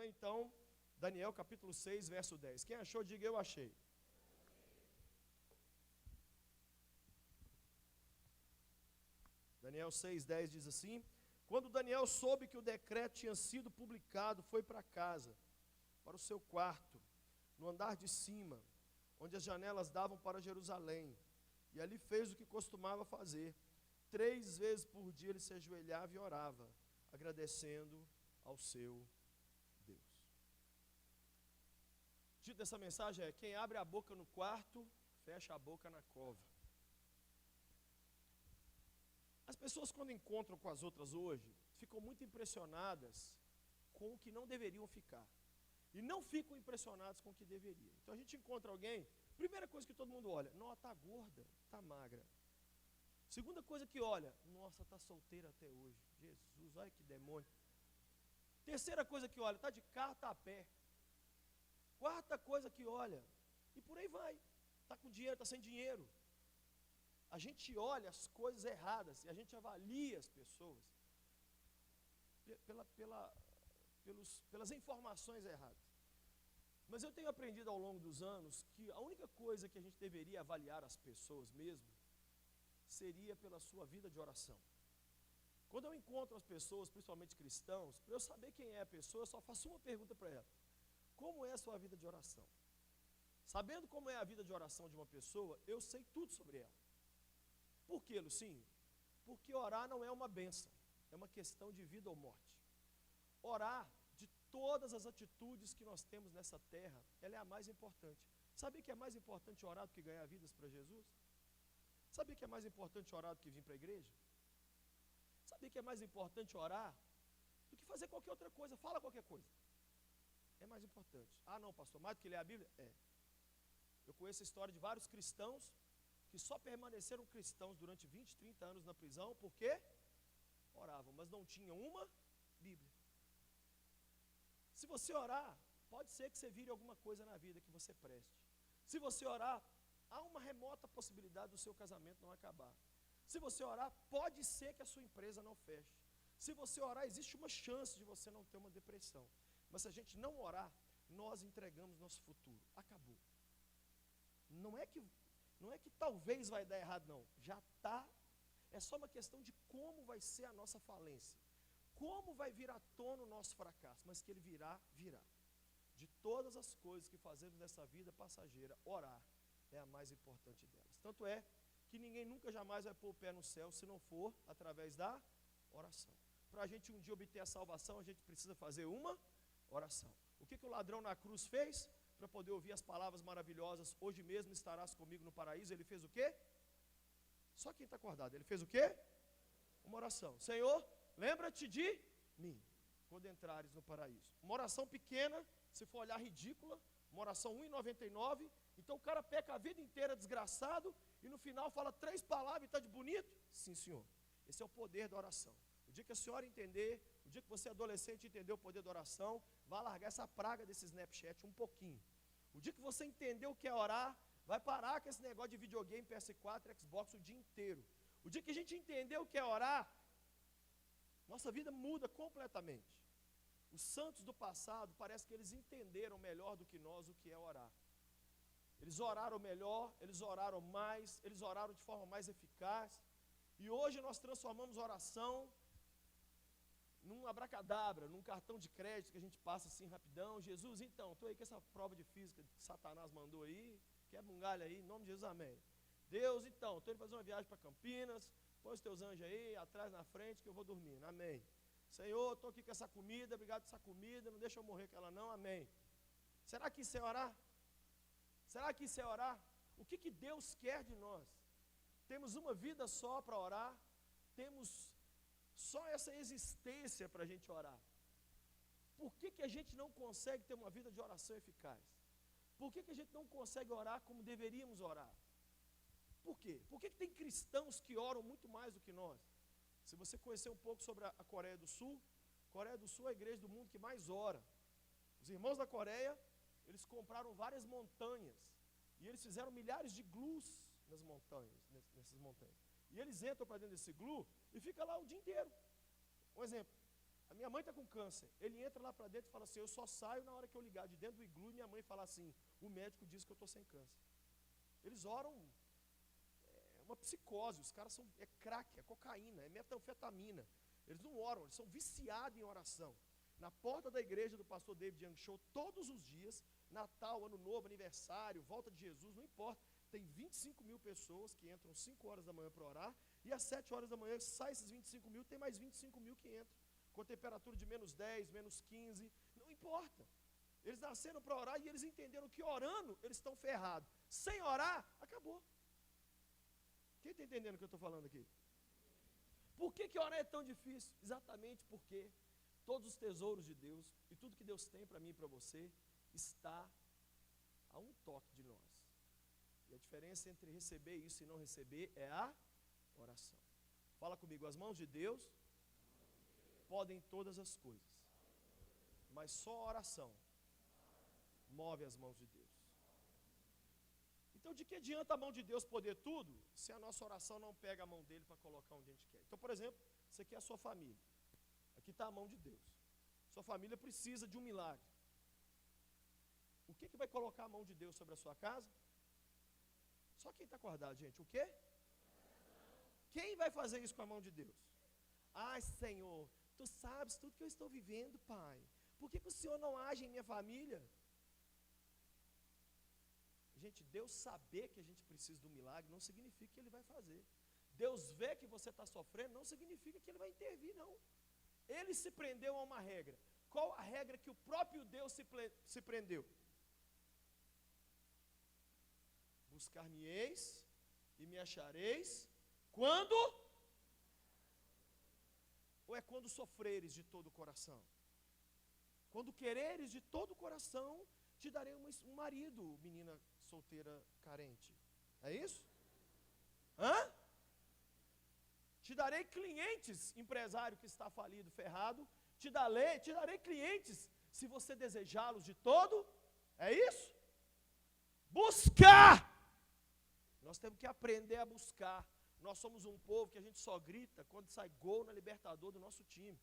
ler então Daniel capítulo 6, verso 10. Quem achou, diga eu achei. Daniel 6, 10 diz assim: quando Daniel soube que o decreto tinha sido publicado, foi para casa, para o seu quarto, no andar de cima, onde as janelas davam para Jerusalém, e ali fez o que costumava fazer. 3 vezes por dia ele se ajoelhava e orava, agradecendo ao seu Deus. O título dessa mensagem é: quem abre a boca no quarto, fecha a boca na cova. As pessoas, quando encontram com as outras hoje, ficam muito impressionadas com o que não deveriam ficar, e não ficam impressionadas com o que deveriam. Então a gente encontra alguém, primeira coisa que todo mundo olha: não, está gorda, está magra. Segunda coisa que olha: nossa, está solteira até hoje. Jesus, olha que demônio. Terceira coisa que olha: está de carro, está a pé. Quarta coisa que olha, e por aí vai: está com dinheiro, está sem dinheiro. A gente olha as coisas erradas e a gente avalia as pessoas pelas informações erradas. Mas eu tenho aprendido ao longo dos anos que a única coisa que a gente deveria avaliar as pessoas mesmo seria pela sua vida de oração. Quando eu encontro as pessoas, principalmente cristãos, para eu saber quem é a pessoa, eu só faço uma pergunta para ela: como é a sua vida de oração? Sabendo como é a vida de oração de uma pessoa, eu sei tudo sobre ela. Por quê, Lucinho? Porque orar não é uma bênção, é uma questão de vida ou morte. Orar, de todas as atitudes que nós temos nessa terra, ela é a mais importante. Sabia que é mais importante orar do que ganhar vidas para Jesus? Sabia que é mais importante orar do que vir para a igreja? Sabia que é mais importante orar do que fazer qualquer outra coisa? Fala qualquer coisa. É mais importante. Ah não, pastor, mais do que ler a Bíblia? É. Eu conheço a história de vários cristãos que só permaneceram cristãos durante 20, 30 anos na prisão, porque oravam, mas não tinham uma Bíblia. Se você orar, pode ser que você vire alguma coisa na vida que você preste. Se você orar, há uma remota possibilidade do seu casamento não acabar. Se você orar, pode ser que a sua empresa não feche. Se você orar, existe uma chance de você não ter uma depressão. Mas se a gente não orar, nós entregamos nosso futuro. Acabou. Não é que talvez vai dar errado, não. Já está. É só uma questão de como vai ser a nossa falência. Como vai vir à tona o nosso fracasso. Mas que ele virá, virá. De todas as coisas que fazemos nessa vida passageira, orar é a mais importante delas. Tanto é que ninguém nunca jamais vai pôr o pé no céu se não for através da oração. Para a gente um dia obter a salvação, a gente precisa fazer uma oração. O que o ladrão na cruz fez? Para poder ouvir as palavras maravilhosas: hoje mesmo estarás comigo no paraíso. Ele fez o quê? Só quem está acordado. Ele fez o quê? Uma oração: Senhor, lembra-te de mim quando entrares no paraíso. Uma oração pequena, se for olhar, ridícula. Uma oração 1,99. Então o cara peca a vida inteira desgraçado e no final fala 3 palavras e está de bonito? Sim, senhor. Esse é o poder da oração. O dia que a senhora entender, o dia que você adolescente entender o poder da oração, vai largar essa praga desse Snapchat um pouquinho. O dia que você entender o que é orar, vai parar com esse negócio de videogame, PS4, Xbox o dia inteiro. O dia que a gente entender o que é orar, nossa vida muda completamente. Os santos do passado, parece que eles entenderam melhor do que nós o que é orar. Eles oraram melhor, eles oraram mais, eles oraram de forma mais eficaz. E hoje nós transformamos oração num abracadabra, num cartão de crédito que a gente passa assim rapidão. Jesus, então, estou aí com essa prova de física que Satanás mandou aí, quebra um galho aí, em nome de Jesus, amém. Deus, então, estou indo fazer uma viagem para Campinas, põe os teus anjos aí, atrás, na frente, que eu vou dormindo, amém. Senhor, estou aqui com essa comida, obrigado por essa comida, não deixa eu morrer com ela não, amém. Será que isso é orar? Será que isso é orar? O que Deus quer de nós? Temos uma vida só para orar, temos só essa existência para a gente orar. Por que a gente não consegue ter uma vida de oração eficaz? Por que a gente não consegue orar como deveríamos orar? Por quê? Por que tem cristãos que oram muito mais do que nós? Se você conhecer um pouco sobre a Coreia do Sul é a igreja do mundo que mais ora. Os irmãos da Coreia, eles compraram várias montanhas, e eles fizeram milhares de glus nas montanhas, nessas montanhas. E eles entram para dentro desse glu e ficam lá o dia inteiro. Um exemplo: A minha mãe está com câncer. Ele entra lá para dentro e fala assim, eu só saio na hora que eu ligar de dentro do iglu e minha mãe fala assim, o médico diz que eu estou sem câncer. Eles oram, é uma psicose, os caras são, é crack, é cocaína, é metanfetamina. Eles não oram, eles são viciados em oração. Na porta da igreja do pastor David Young Show, todos os dias, Natal, Ano Novo, aniversário, volta de Jesus, não importa. Tem 25 mil pessoas que entram 5 horas da manhã para orar, e às 7 horas da manhã sai esses 25 mil, tem mais 25 mil que entram. Com temperatura de menos 10, menos 15, não importa. Eles nasceram para orar e eles entenderam que orando, eles estão ferrados. Sem orar, acabou. Quem está entendendo o que eu estou falando aqui? Por que orar é tão difícil? Exatamente porque todos os tesouros de Deus e tudo que Deus tem para mim e para você está a um toque de nós. E a diferença entre receber isso e não receber é a oração. Fala comigo, as mãos de Deus podem todas as coisas, mas só a oração move as mãos de Deus. Então, de que adianta a mão de Deus poder tudo, se a nossa oração não pega a mão dele para colocar onde a gente quer? Então, por exemplo, você quer a sua família. Aqui está a mão de Deus. Sua família precisa de um milagre. O que vai colocar a mão de Deus sobre a sua casa? Só quem está acordado, gente. O quê? Quem vai fazer isso com a mão de Deus? Ai, Senhor, Tu sabes tudo que eu estou vivendo, Pai. Por que o Senhor não age em minha família? Gente, Deus saber que a gente precisa do milagre não significa que Ele vai fazer. Deus vê que você está sofrendo não significa que Ele vai intervir, não. Ele se prendeu a uma regra. Qual a regra que o próprio Deus se prendeu? Buscar-me-eis e me achareis quando? Ou é quando sofreres de todo o coração? Quando quereres de todo o coração, te darei um marido, menina solteira carente. É isso? Hã? Te darei clientes, empresário que está falido, ferrado. Te darei clientes, se você desejá-los de todo. É isso? Buscar! Nós temos que aprender a buscar. Nós somos um povo que a gente só grita quando sai gol na Libertadores do nosso time.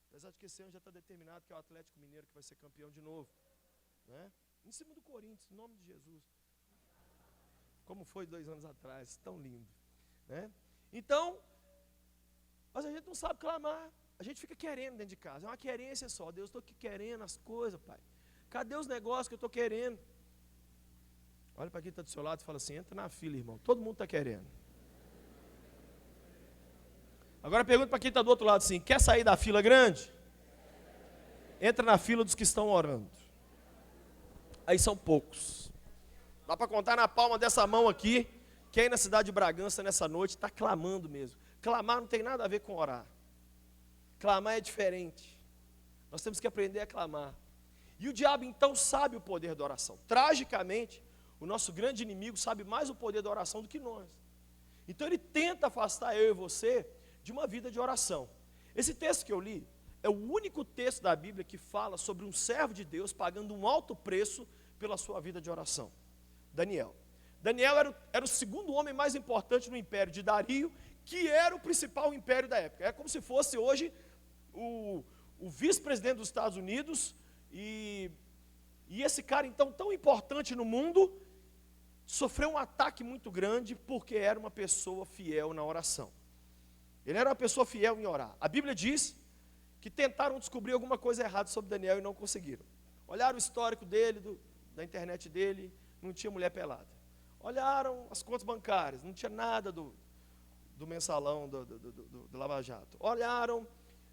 Apesar de que esse ano já está determinado que é o Atlético Mineiro que vai ser campeão de novo. Né? Em cima do Corinthians, em nome de Jesus. Como foi 2 anos atrás, tão lindo. Né? Então, mas a gente não sabe clamar. A gente fica querendo dentro de casa. É uma querência só. Deus, estou aqui querendo as coisas, Pai. Cadê os negócios que eu estou querendo? Olha para quem está do seu lado e fala assim, entra na fila, irmão. Todo mundo está querendo. Agora pergunta para quem está do outro lado assim, quer sair da fila grande? Entra na fila dos que estão orando. Aí são poucos. Dá para contar na palma dessa mão aqui, quem aí na cidade de Bragança nessa noite está clamando mesmo. Clamar não tem nada a ver com orar. Clamar é diferente. Nós temos que aprender a clamar. E o diabo então sabe o poder da oração. Tragicamente, o nosso grande inimigo sabe mais o poder da oração do que nós. Então ele tenta afastar eu e você de uma vida de oração. Esse texto que eu li é o único texto da Bíblia que fala sobre um servo de Deus pagando um alto preço pela sua vida de oração. Daniel. Daniel era o segundo homem mais importante no império de Dario, que era o principal império da época. É como se fosse hoje o vice-presidente dos Estados Unidos, e esse cara então tão importante no mundo, sofreu um ataque muito grande porque era uma pessoa fiel na oração. Ele era uma pessoa fiel em orar. A Bíblia diz que tentaram descobrir alguma coisa errada sobre Daniel e não conseguiram. Olharam o histórico dele, da internet dele, não tinha mulher pelada. Olharam as contas bancárias, não tinha nada do mensalão do Lava Jato. Olharam,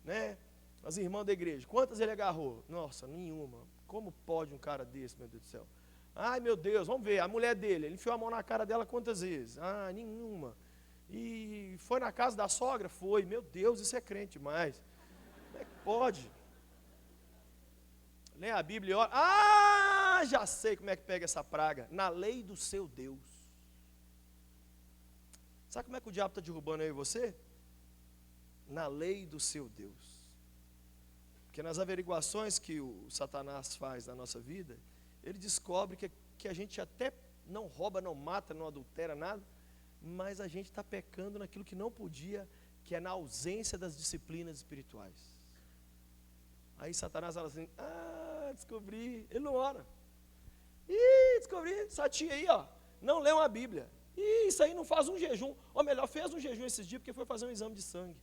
né, as irmãs da igreja, quantas ele agarrou? Nossa, nenhuma. Como pode um cara desse, meu Deus do céu? Ai, meu Deus, vamos ver, a mulher dele, ele enfiou a mão na cara dela quantas vezes? Ah, nenhuma. E foi na casa da sogra? Foi. Meu Deus, isso é crente demais. Como é que pode? Lê a Bíblia e ora. Ah, já sei como é que pega essa praga. Na lei do seu Deus. Sabe como é que o diabo está derrubando eu e você? Na lei do seu Deus. Porque nas averiguações que o Satanás faz na nossa vida, ele descobre que a gente até não rouba, não mata, não adultera nada, mas a gente está pecando naquilo que não podia, que é na ausência das disciplinas espirituais. Aí Satanás fala assim, descobri, ele não ora. Descobri, essa tia aí, ó, não lê uma Bíblia. Isso aí não faz um jejum, ou melhor, fez um jejum esses dias porque foi fazer um exame de sangue.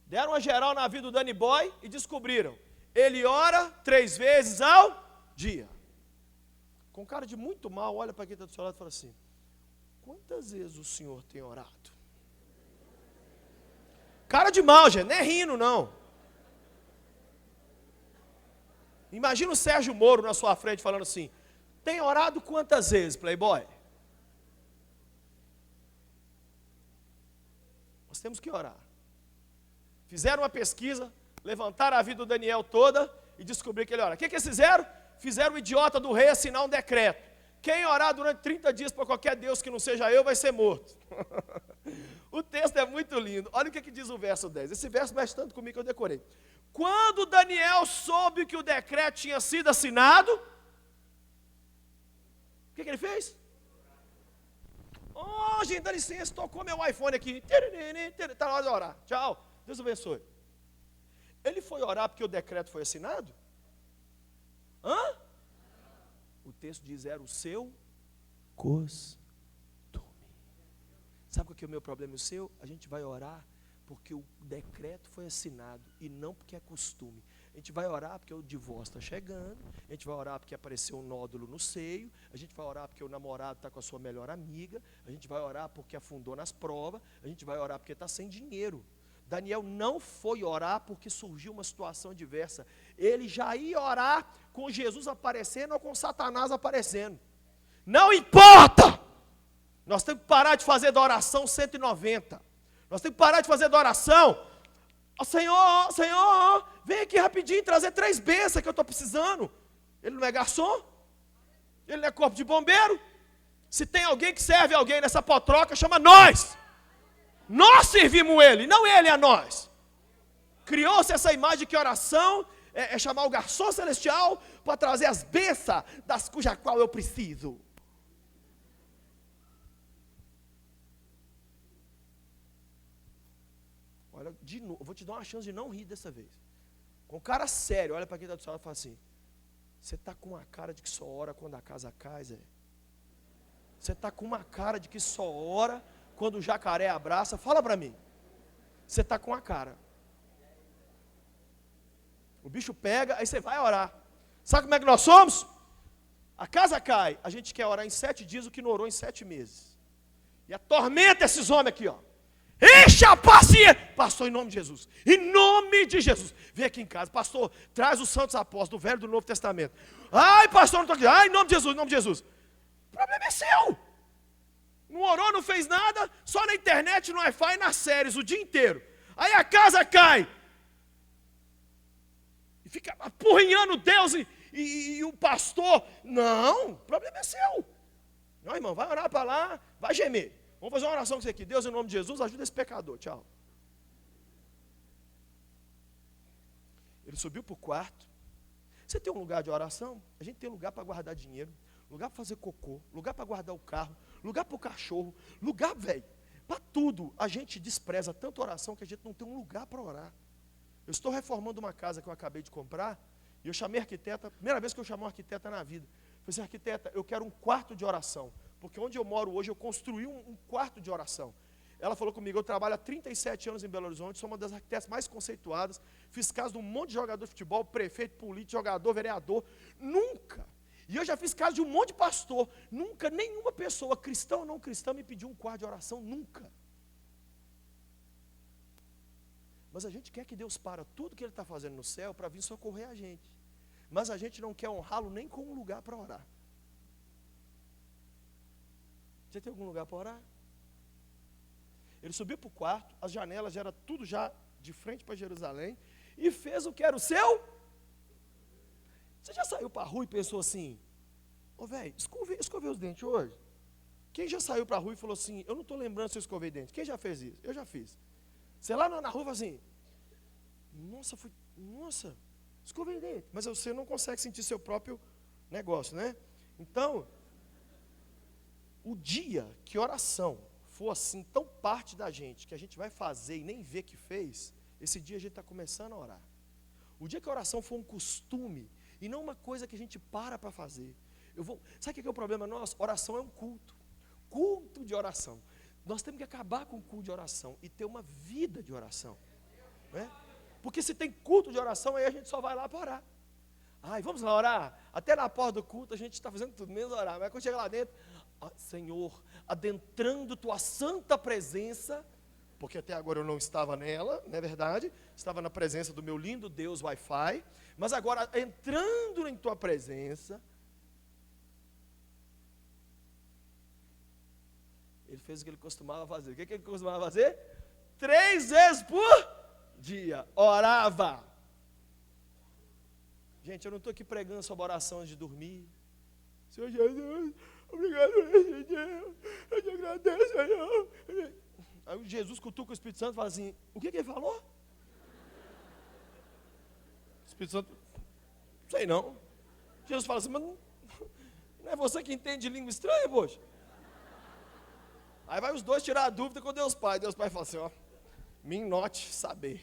Deram uma geral na vida do Danny Boy e descobriram, ele ora 3 vezes ao dia. Com cara de muito mal, olha para quem está do seu lado e fala assim, quantas vezes o senhor tem orado? Cara de mal, gente, não é rindo não. Imagina o Sérgio Moro na sua frente falando assim, tem orado quantas vezes, playboy? Nós temos que orar. Fizeram uma pesquisa, levantaram a vida do Daniel toda e descobriram que ele ora. O que eles fizeram? Fizeram o idiota do rei assinar um decreto. Quem orar durante 30 dias para qualquer Deus que não seja eu vai ser morto. O texto é muito lindo. Olha o que diz o verso 10. Esse verso mexe tanto comigo que eu decorei. Quando Daniel soube que o decreto tinha sido assinado, o que ele fez? Gente, dá licença, tocou meu iPhone aqui. Está na hora de orar. Tchau. Deus abençoe. Ele foi orar porque o decreto foi assinado? O texto diz, era o seu costume. Sabe qual que é o meu problema e o seu? A gente vai orar porque o decreto foi assinado e não porque é costume. A gente vai orar porque o divórcio está chegando, a gente vai orar porque apareceu um nódulo no seio, a gente vai orar porque o namorado está com a sua melhor amiga, a gente vai orar porque afundou nas provas, a gente vai orar porque está sem dinheiro. Daniel não foi orar porque surgiu uma situação adversa. Ele já ia orar com Jesus aparecendo ou com Satanás aparecendo. Não importa! Nós temos que parar de fazer da oração 190. Nós temos que parar de fazer da oração. Senhor, vem aqui rapidinho trazer 3 bênçãos que eu estou precisando. Ele não é garçom? Ele não é corpo de bombeiro? Se tem alguém que serve alguém nessa potroca, chama nós. Nós servimos ele, não ele a nós. Criou-se essa imagem que oração é chamar o garçom celestial para trazer as bênçãos das cuja qual eu preciso. Olha, de novo, eu vou te dar uma chance de não rir dessa vez. Com cara sério, olha para quem está do seu lado e fala assim, você está com uma cara de que só ora quando a casa cai, Zé? Você está com uma cara de que só ora quando o jacaré abraça? Fala para mim. Você está com a cara. O bicho pega, aí você vai orar. Sabe como é que nós somos? A casa cai, a gente quer orar em 7 dias o que não orou em 7 meses. E atormenta esses homens aqui, ó. Enche a paciência. Pastor, em nome de Jesus. Em nome de Jesus. Vem aqui em casa. Pastor, traz os santos apóstolos do Velho e do Novo Testamento. Ai, pastor, não estou aqui. Ai, em nome de Jesus, em nome de Jesus. O problema é seu. Não orou, não fez nada. Só na internet, no Wi-Fi, nas séries o dia inteiro. Aí a casa cai. E fica apurrinhando Deus e o pastor. Não, o problema é seu. Não, irmão, vai orar para lá, vai gemer. Vamos fazer uma oração com você aqui. Deus, em nome de Jesus, ajuda esse pecador. Tchau. Ele subiu para o quarto. Você tem um lugar de oração? A gente tem lugar para guardar dinheiro, lugar para fazer cocô, lugar para guardar o carro, lugar para o cachorro, lugar, velho, para tudo. A gente despreza tanto oração que a gente não tem um lugar para orar. Eu estou reformando uma casa que eu acabei de comprar e eu chamei a arquiteta, primeira vez que eu chamo uma arquiteta na vida. Eu falei assim, arquiteta, eu quero um quarto de oração. Porque onde eu moro hoje, eu construí um quarto de oração. Ela falou comigo, eu trabalho há 37 anos em Belo Horizonte, sou uma das arquitetas mais conceituadas, fiz caso de um monte de jogador de futebol, prefeito, político, jogador, vereador, nunca. E eu já fiz caso de um monte de pastor, nunca nenhuma pessoa, cristã ou não cristã, me pediu um quarto de oração, nunca. Mas a gente quer que Deus para tudo que Ele está fazendo no céu para vir socorrer a gente. Mas a gente não quer honrá-lo nem com um lugar para orar. Você tem algum lugar para orar? Ele subiu para o quarto, as janelas já eram tudo já de frente para Jerusalém, e fez o que era o seu. Você já saiu para a rua e pensou assim, velho, escovei os dentes hoje? Quem já saiu para a rua e falou assim, eu não estou lembrando se eu escovei dentes? Quem já fez isso? Eu já fiz. Você lá na rua assim, nossa, escovei dente. Mas você não consegue sentir seu próprio negócio, né? Então, o dia que oração for assim, tão parte da gente, que a gente vai fazer e nem vê que fez, esse dia a gente está começando a orar. O dia que a oração for um costume, e não uma coisa que a gente para fazer. Sabe o que é o problema nosso? Oração é um culto. Culto de oração. Nós temos que acabar com o culto de oração e ter uma vida de oração. Né? Porque se tem culto de oração, aí a gente só vai lá para orar. Ai, vamos lá orar? Até na porta do culto a gente está fazendo tudo, menos orar. Mas quando chega lá dentro, Senhor, adentrando tua santa presença, porque até agora eu não estava nela, não é verdade? Estava na presença do meu lindo Deus Wi-Fi, mas agora entrando em tua presença, ele fez o que ele costumava fazer. O que ele costumava fazer? 3 vezes por dia, orava. Gente, eu não estou aqui pregando sobre oração antes de dormir. Senhor Jesus, obrigado por esse dia, eu te agradeço, Senhor. Aí Jesus cutuca o Espírito Santo e fala assim, o que ele falou? O Espírito Santo, não sei não. Jesus fala assim, mas não é você que entende de língua estranha, poxa? Aí vai os dois tirar a dúvida com Deus Pai. Deus Pai fala assim, ó, me note saber.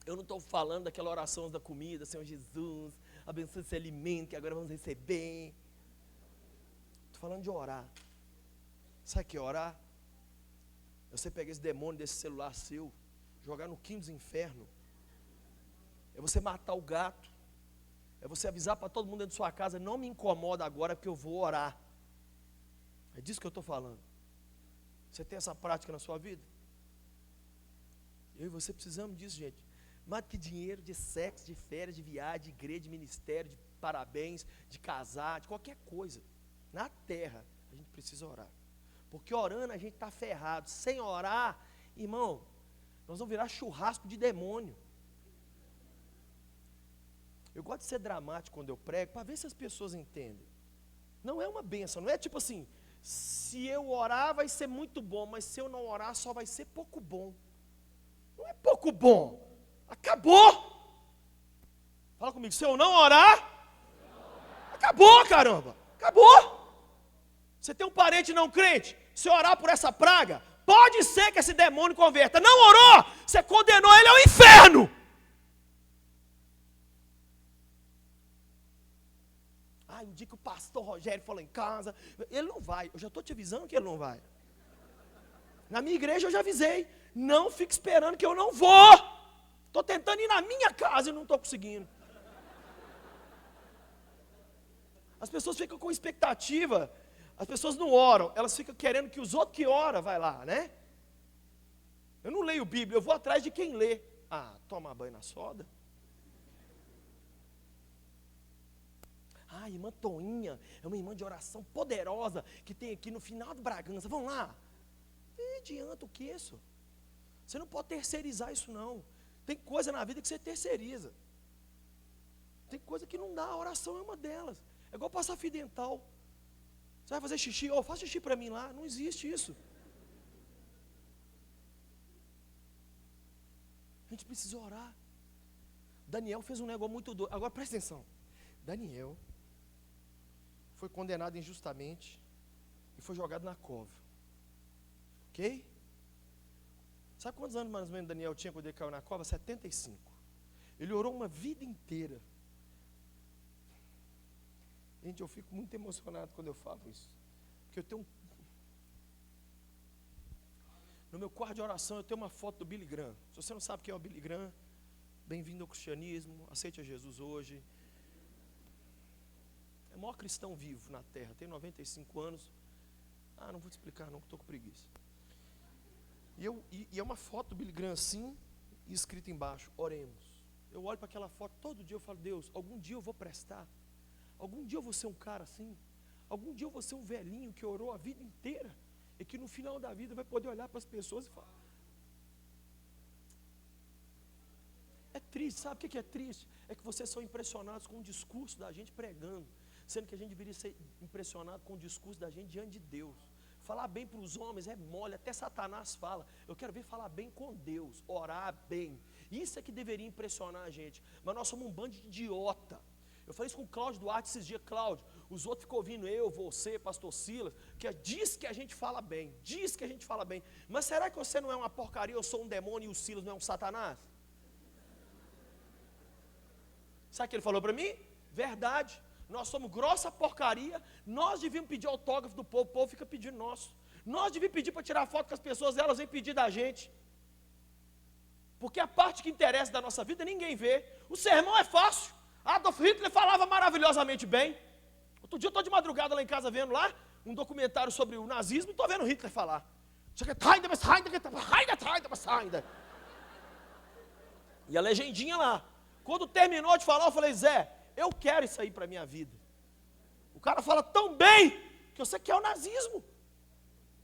Eu não estou falando daquela oração da comida, Senhor Jesus, abençoe esse alimento que agora vamos receber. Estou falando de orar. Sabe o que é orar? É você pegar esse demônio desse celular seu, jogar no quinto dos infernos. É você matar o gato. É você avisar para todo mundo dentro de sua casa, não me incomoda agora porque eu vou orar. É disso que eu estou falando. Você tem essa prática na sua vida? Eu e você precisamos disso, gente. Mais do que dinheiro, de sexo, de férias, de viagem, de igreja, de ministério, de parabéns, de casar, de qualquer coisa. Na terra, a gente precisa orar. Porque orando a gente está ferrado. Sem orar, irmão, nós vamos virar churrasco de demônio. Eu gosto de ser dramático quando eu prego, para ver se as pessoas entendem. Não é uma bênção, não é tipo assim, se eu orar vai ser muito bom, mas se eu não orar só vai ser pouco bom. Não é pouco bom. Acabou. Fala comigo, se eu não orar, acabou, caramba. Acabou. Você tem um parente não crente, se orar por essa praga, pode ser que esse demônio converta. Não orou, você condenou ele ao inferno. O dia que o pastor Rogério for lá em casa, ele não vai, eu já estou te avisando que ele não vai. Na minha igreja eu já avisei, não fique esperando que eu não vou. Estou tentando ir na minha casa e não estou conseguindo. As pessoas ficam com expectativa, as pessoas não oram, elas ficam querendo que os outros que oram vai lá, né? Eu não leio Bíblia, eu vou atrás de quem lê. Toma banho na soda. Irmã Toinha, é uma irmã de oração poderosa, que tem aqui no final do Bragança, vamos lá. Não adianta o que isso? Você não pode terceirizar isso não. Tem coisa na vida que você terceiriza. Tem coisa que não dá, a oração é uma delas. É igual passar fio dental. Você vai fazer xixi, faz xixi para mim lá, não existe isso. A gente precisa orar. Daniel fez um negócio muito doido, agora presta atenção. Daniel foi condenado injustamente e foi jogado na cova. Ok? Sabe quantos anos mais ou menos Daniel tinha quando ele caiu na cova? 75. Ele orou uma vida inteira. Gente, eu fico muito emocionado quando eu falo isso. Porque eu tenho no meu quarto de oração eu tenho uma foto do Billy Graham. Se você não sabe quem é o Billy Graham, bem-vindo ao cristianismo, aceite a Jesus hoje. É o maior cristão vivo na terra, tem 95 anos. Não vou te explicar não, que estou com preguiça. E é uma foto do Billy Graham assim, e escrito embaixo, oremos. Eu olho para aquela foto todo dia, eu falo, Deus, algum dia eu vou prestar. Algum dia eu vou ser um cara assim. Algum dia eu vou ser um velhinho que orou a vida inteira, e que no final da vida vai poder olhar para as pessoas e falar. É triste, sabe o que é triste? É que vocês são impressionados com o discurso da gente pregando, sendo que a gente deveria ser impressionado com o discurso da gente diante de Deus. Falar bem para os homens é mole, até Satanás fala. Eu quero ver falar bem com Deus, orar bem. Isso é que deveria impressionar a gente. Mas nós somos um bando de idiota, Eu falei isso com o Cláudio Duarte esses dias. Cláudio, os outros ficam ouvindo eu, você, pastor Silas, que diz que a gente fala bem, diz que a gente fala bem. Mas será que você não é uma porcaria, eu sou um demônio e o Silas não é um satanás? Sabe o que ele falou para mim? Verdade. Nós somos grossa porcaria, nós devíamos pedir autógrafo do povo, o povo fica pedindo nosso. Nós devíamos pedir para tirar foto com as pessoas, elas vêm pedir da gente. Porque a parte que interessa da nossa vida ninguém vê. O sermão é fácil. Adolf Hitler falava maravilhosamente bem. Outro dia eu estou de madrugada lá em casa vendo lá um documentário sobre o nazismo e estou vendo Hitler falar. E a legendinha lá. Quando terminou de falar, eu falei, Zé, eu quero isso aí para a minha vida. O cara fala tão bem que você quer o nazismo.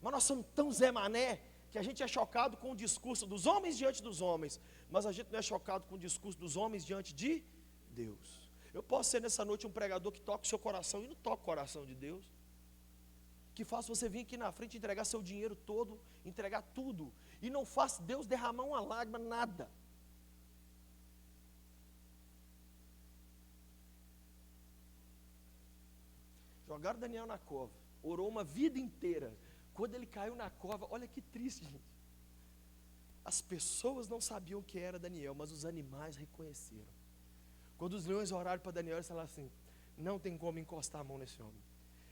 Mas nós somos tão Zé Mané que a gente é chocado com o discurso dos homens diante dos homens, mas a gente não é chocado com o discurso dos homens diante de Deus. Eu posso ser nessa noite um pregador que toca o seu coração e não toca o coração de Deus, que faça você vir aqui na frente entregar seu dinheiro todo, entregar tudo, e não faça Deus derramar uma lágrima, nada. Jogaram Daniel na cova, orou uma vida inteira. Quando ele caiu na cova, olha que triste, gente. As pessoas não sabiam quem era Daniel, mas os animais reconheceram. Quando os leões oraram para Daniel, eles falaram assim, não tem como encostar a mão nesse homem.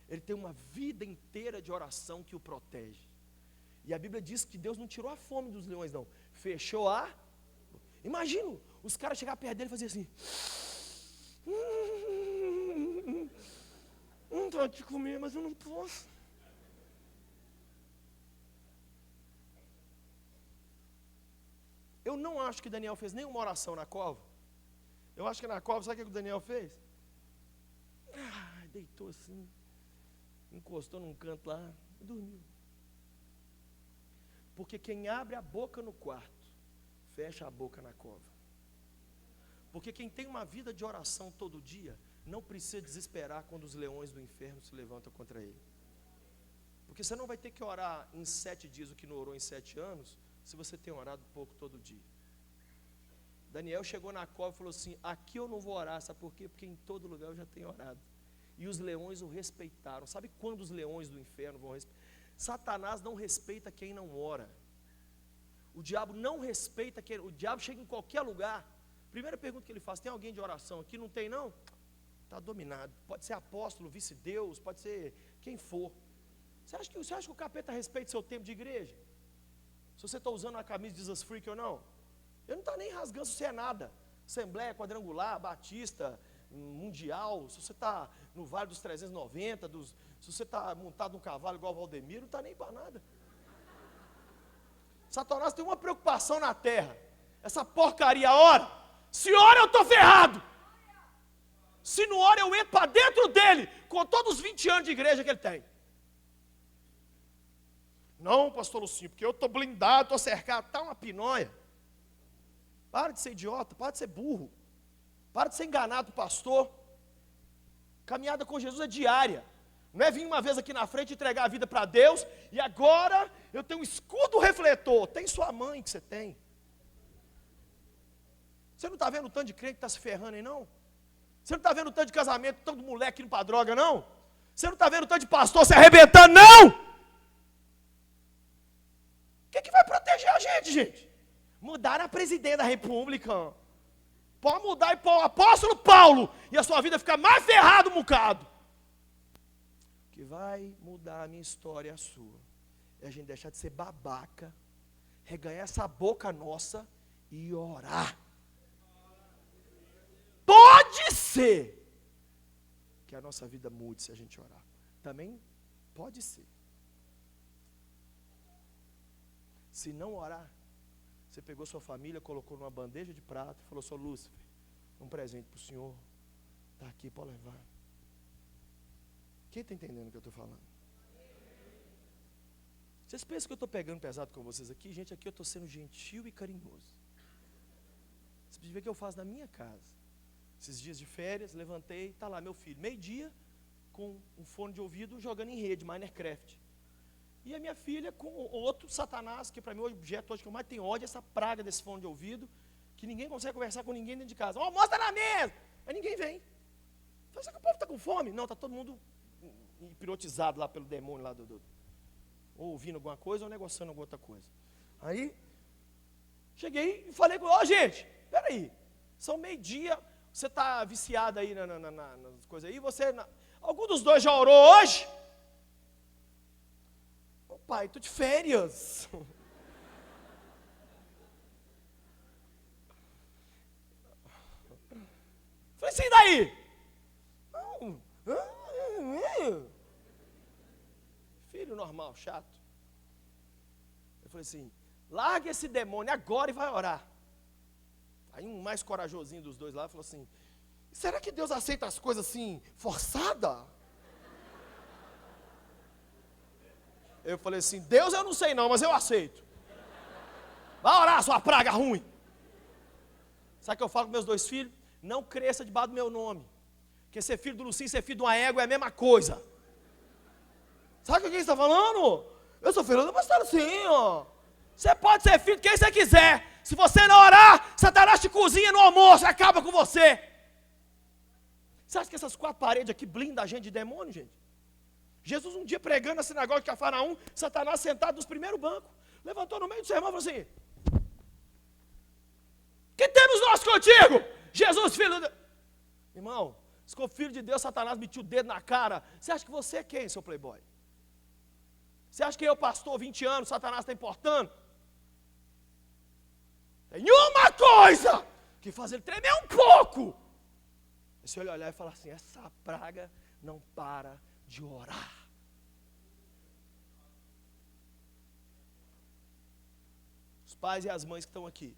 Ele tem uma vida inteira de oração que o protege. E a Bíblia diz que Deus não tirou a fome dos leões, não. Fechou a... Imagina, os caras chegaram perto dele e faziam assim... Pode te comer, mas eu não posso. Eu não acho que Daniel fez nenhuma oração na cova. Eu acho que na cova, sabe o que o Daniel fez? Deitou assim, encostou num canto lá e dormiu. Porque quem abre a boca no quarto, fecha a boca na cova. Porque quem tem uma vida de oração todo dia, não precisa desesperar quando os leões do inferno se levantam contra ele. Porque você não vai ter que orar em 7 dias o que não orou em 7 anos, se você tem orado pouco todo dia. Daniel chegou na cova e falou assim, aqui eu não vou orar, sabe por quê? Porque em todo lugar eu já tenho orado. E os leões o respeitaram. Sabe quando os leões do inferno vão respeitar? Satanás não respeita quem não ora. O diabo não respeita quem... O diabo chega em qualquer lugar. Primeira pergunta que ele faz, tem alguém de oração aqui? Não tem não? Está dominado. Pode ser apóstolo, vice-deus, pode ser quem for. Você acha que o capeta respeita seu tempo de igreja? Se você está usando uma camisa de Jesus Freak ou não? Ele não está nem rasgando se você é nada. Assembleia, quadrangular, batista, mundial. Se você está no Vale dos 390, se você está montado num cavalo igual o Valdemiro, não está nem para nada. Satanás tem uma preocupação na terra. Essa porcaria ora. Se ora eu estou ferrado. Se não ora eu entro para dentro dele, com todos os 20 anos de igreja que ele tem. Não, pastor Lucinho, porque eu estou blindado, estou cercado, está uma pinóia. Para de ser idiota, para de ser burro. Para de ser enganado, pastor. Caminhada com Jesus é diária. Não é vir uma vez aqui na frente entregar a vida para Deus, e agora eu tenho um escudo refletor. Tem sua mãe que você tem. Você não está vendo o tanto de crente que está se ferrando aí, não? Você não está vendo o tanto de casamento, tanto de moleque indo para droga, não? Você não está vendo o tanto de pastor se arrebentando, não? O que vai proteger a gente, gente? Mudar a presidente da república. Pode mudar e pôr o apóstolo Paulo, e a sua vida ficar mais ferrada um bocado. O que vai mudar a minha história e a sua, é a gente deixar de ser babaca, reganhar essa boca nossa e orar. Pode ser que a nossa vida mude se a gente orar. Também pode ser. Se não orar, você pegou sua família, colocou numa bandeja de prata e falou, sou Lúcifer, um presente para o senhor, está aqui, pode levar. Quem está entendendo o que eu estou falando? Vocês pensam que eu estou pegando pesado com vocês aqui? Gente, aqui eu estou sendo gentil e carinhoso. Você precisa ver o que eu faço na minha casa. Esses dias de férias, levantei, está lá meu filho, meio-dia, com um fone de ouvido, jogando em rede, Minecraft. E a minha filha com outro Satanás, que para mim o objeto hoje que eu mais tenho ódio é essa praga desse fone de ouvido, que ninguém consegue conversar com ninguém dentro de casa. Mostra na mesa! Aí ninguém vem. Falei, será que o povo está com fome? Não, está todo mundo hipnotizado lá pelo demônio, lá ou ouvindo alguma coisa ou negociando alguma outra coisa. Aí, cheguei e falei com ele, gente, peraí, são meio-dia, você está viciado aí nas coisas aí, algum dos dois já orou hoje? Ô pai, estou de férias. Falei, sim, daí? Filho normal, chato. Eu falei assim, larga esse demônio agora e vai orar. Aí um mais corajosinho dos dois lá falou assim, será que Deus aceita as coisas assim, forçada? Eu falei assim, Deus eu não sei não, mas eu aceito. Vai orar, sua praga ruim. Sabe o que eu falo com meus dois filhos? Não cresça debaixo do meu nome. Porque ser filho do Lucinho e ser filho de uma égua é a mesma coisa. Sabe o que ele está falando? Eu sou filho do pastor assim, ó. Você pode ser filho de quem você quiser. Se você não orar, Satanás te cozinha no almoço e acaba com você. Você acha que essas 4 paredes aqui blindam a gente de demônio, gente? Jesus um dia pregando na sinagoga de Cafarnaum, Satanás sentado nos primeiros bancos, levantou no meio do sermão e falou assim, que temos nós contigo? Jesus, filho de... Irmão, se for filho de Deus, Satanás metiu o dedo na cara. Você acha que você é quem, seu playboy? Você acha que eu, pastor, 20 anos, Satanás está importando? Tem uma coisa que faz ele tremer um pouco. É se ele olhar e falar assim, essa praga não para de orar. Os pais e as mães que estão aqui,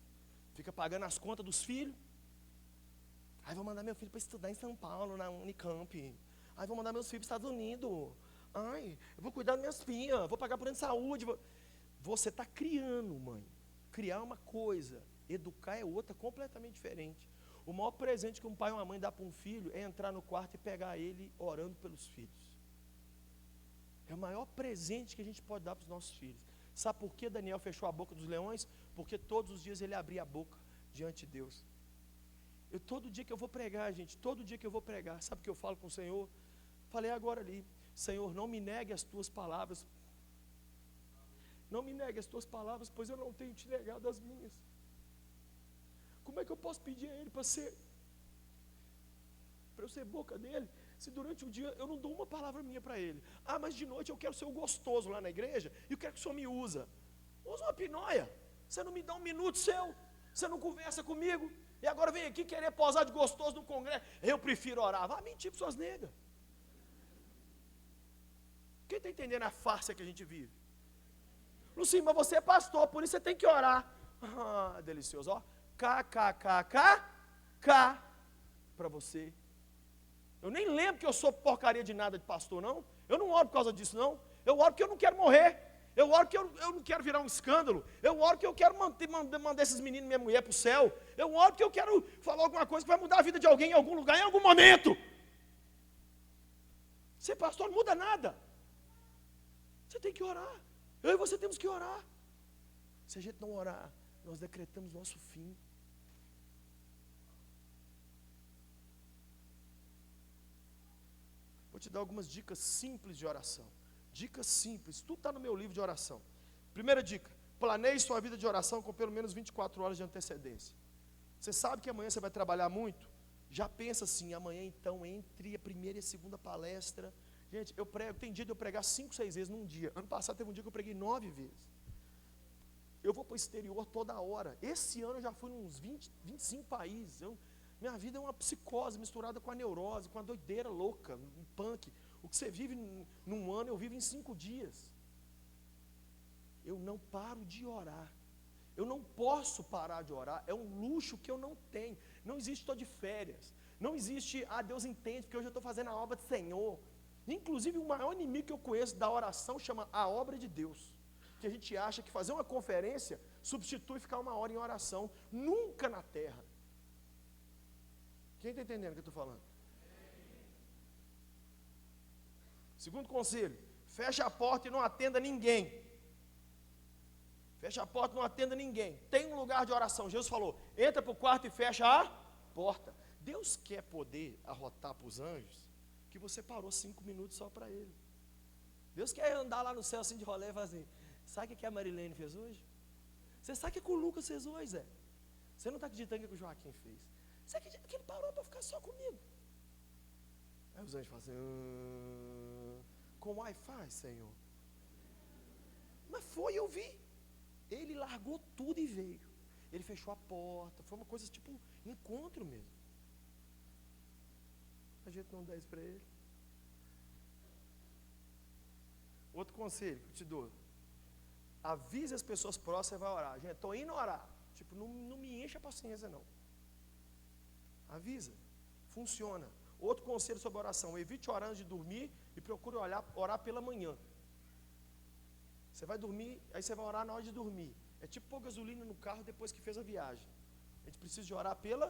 ficam pagando as contas dos filhos. Aí vou mandar meu filho para estudar em São Paulo, na Unicamp. Aí vou mandar meus filhos para os Estados Unidos. Ai, eu vou cuidar das minhas filhas, vou pagar plano de saúde. Você está criando, mãe. Criar é uma coisa, educar é outra, completamente diferente. O maior presente que um pai ou uma mãe dá para um filho é entrar no quarto e pegar ele orando pelos filhos. É o maior presente que a gente pode dar para os nossos filhos. Sabe por que Daniel fechou a boca dos leões? Porque todos os dias ele abria a boca diante de Deus. Todo dia que eu vou pregar, gente, todo dia que eu vou pregar, sabe o que eu falo com o Senhor? Falei agora ali, Senhor, não me negue as tuas palavras. Não me negue as tuas palavras, pois eu não tenho te negado as minhas. Como é que eu posso pedir a Ele para eu ser boca dele, se durante o dia eu não dou uma palavra minha para Ele? Ah, mas de noite eu quero ser o gostoso lá na igreja, e eu quero que o Senhor me usa. Usa uma pinóia, você não me dá um minuto seu, você não conversa comigo, e agora vem aqui querer posar de gostoso no congresso. Eu prefiro orar. Vá mentir para suas negas. Quem está entendendo a farsa que a gente vive? Lucinho, mas você é pastor, por isso você tem que orar. Ah, delicioso, ó. K para você. Eu nem lembro que eu sou porcaria de nada de pastor, não. Eu não oro por causa disso, não. Eu oro porque eu não quero morrer. Eu oro que eu não quero virar um escândalo. Eu oro que eu quero mandar esses meninos e minha mulher para o céu. Eu oro que eu quero falar alguma coisa que vai mudar a vida de alguém em algum lugar, em algum momento. Ser pastor não muda nada. Você tem que orar. Eu e você temos que orar. Se a gente não orar, nós decretamos nosso fim. Vou te dar algumas dicas simples de oração. Dicas simples, tudo está no meu livro de oração. Primeira dica, planeje sua vida de oração com pelo menos 24 horas de antecedência. Você sabe que amanhã você vai trabalhar muito? Já pensa assim, amanhã então, entre a primeira e a segunda palestra. Gente, eu prego, tem dia de eu pregar 5, 6 vezes num dia. Ano passado teve um dia que eu preguei 9 vezes. Eu vou para o exterior toda hora. Esse ano eu já fui em uns 20, 25 países. Minha vida é uma psicose misturada com a neurose, com a doideira louca, um punk. O que você vive num ano, eu vivo em 5 dias. Eu não paro de orar. Eu não posso parar de orar. É um luxo que eu não tenho. Não existe estou de férias. Não existe, Deus entende, porque hoje eu estou fazendo a obra do Senhor. Inclusive, o maior inimigo que eu conheço da oração chama a obra de Deus. Que a gente acha que fazer uma conferência substitui ficar 1 hora em oração. Nunca na terra. Quem está entendendo o que eu estou falando? Segundo conselho, feche a porta e não atenda ninguém. Feche a porta e não atenda ninguém. Tem um lugar de oração. Jesus falou, entra para o quarto e fecha a porta. Deus quer poder arrotar para os anjos que você parou 5 minutos só para Ele. Deus quer andar lá no céu assim de rolê e falar assim, sabe o que a Marilene fez hoje? Você sabe o que o Lucas fez hoje, Zé? Você não está acreditando o que o Joaquim fez. Você acredita que ele parou para ficar só comigo? Aí os anjos falam assim, com Wi-Fi, Senhor. Mas foi, eu vi. Ele largou tudo e veio. Ele fechou a porta. Foi uma coisa tipo um encontro mesmo. A gente não dá isso para ele. Outro conselho que eu te dou. Avise as pessoas próximas e vai orar. Gente, estou indo orar. Tipo, não me encha a paciência não. Avisa. Funciona. Outro conselho sobre oração. Evite orar antes de dormir e procure orar pela manhã. Você vai dormir, aí você vai orar na hora de dormir. É tipo pôr gasolina no carro depois que fez a viagem. A gente precisa de orar pela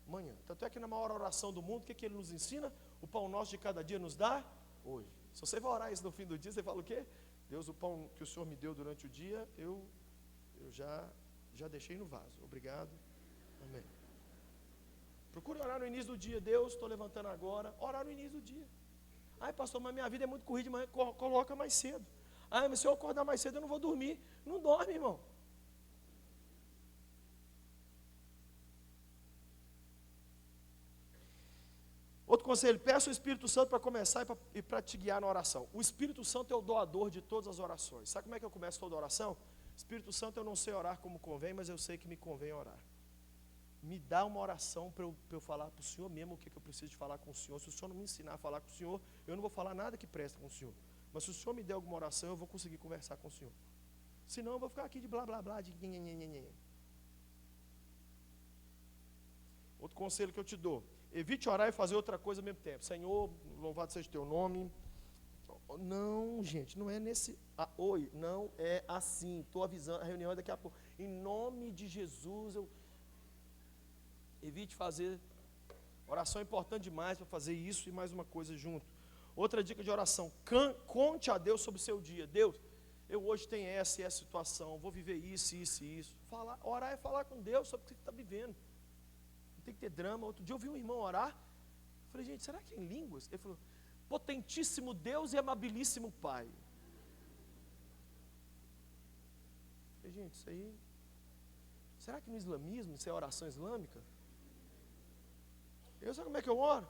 manhã. Tanto é que na maior oração do mundo, o que ele nos ensina? O pão nosso de cada dia nos dá hoje. Se você vai orar isso no fim do dia, você fala o quê? Deus, o pão que o Senhor me deu durante o dia, eu já deixei no vaso. Obrigado. Amém. Procure orar no início do dia. Deus, estou levantando agora. Orar no início do dia. Ai, pastor, mas minha vida é muito corrida, mas coloca mais cedo. Ai, mas se eu acordar mais cedo, eu não vou dormir. Não dorme, irmão. Outro conselho, peça o Espírito Santo para começar e para te guiar na oração. O Espírito Santo é o doador de todas as orações. Sabe como é que eu começo toda oração? Espírito Santo, eu não sei orar como convém, mas eu sei que me convém orar. Me dá uma oração para eu falar para o Senhor mesmo o que eu preciso de falar com o Senhor. Se o Senhor não me ensinar a falar com o Senhor, eu não vou falar nada que presta com o Senhor. Mas se o Senhor me der alguma oração, eu vou conseguir conversar com o Senhor. Senão eu vou ficar aqui de blá blá blá, de nhenhenhenhen. Outro conselho que eu te dou. Evite orar e fazer outra coisa ao mesmo tempo. Senhor, louvado seja o teu nome. Não, gente, não é nesse... oi, não é assim. Estou avisando, a reunião é daqui a pouco. Em nome de Jesus, evite fazer... Oração é importante demais para fazer isso e mais uma coisa junto. Outra dica de oração. Conte a Deus sobre o seu dia. Deus, eu hoje tenho essa e essa situação. Vou viver isso, isso e isso. Orar é falar com Deus sobre o que você está vivendo. Tem que ter drama. Outro dia eu vi um irmão orar. Eu falei, gente, será que é em línguas? Ele falou, potentíssimo Deus e amabilíssimo Pai. Eu falei, gente, isso aí... Será que no islamismo isso é oração islâmica? Eu sabe como é que eu oro?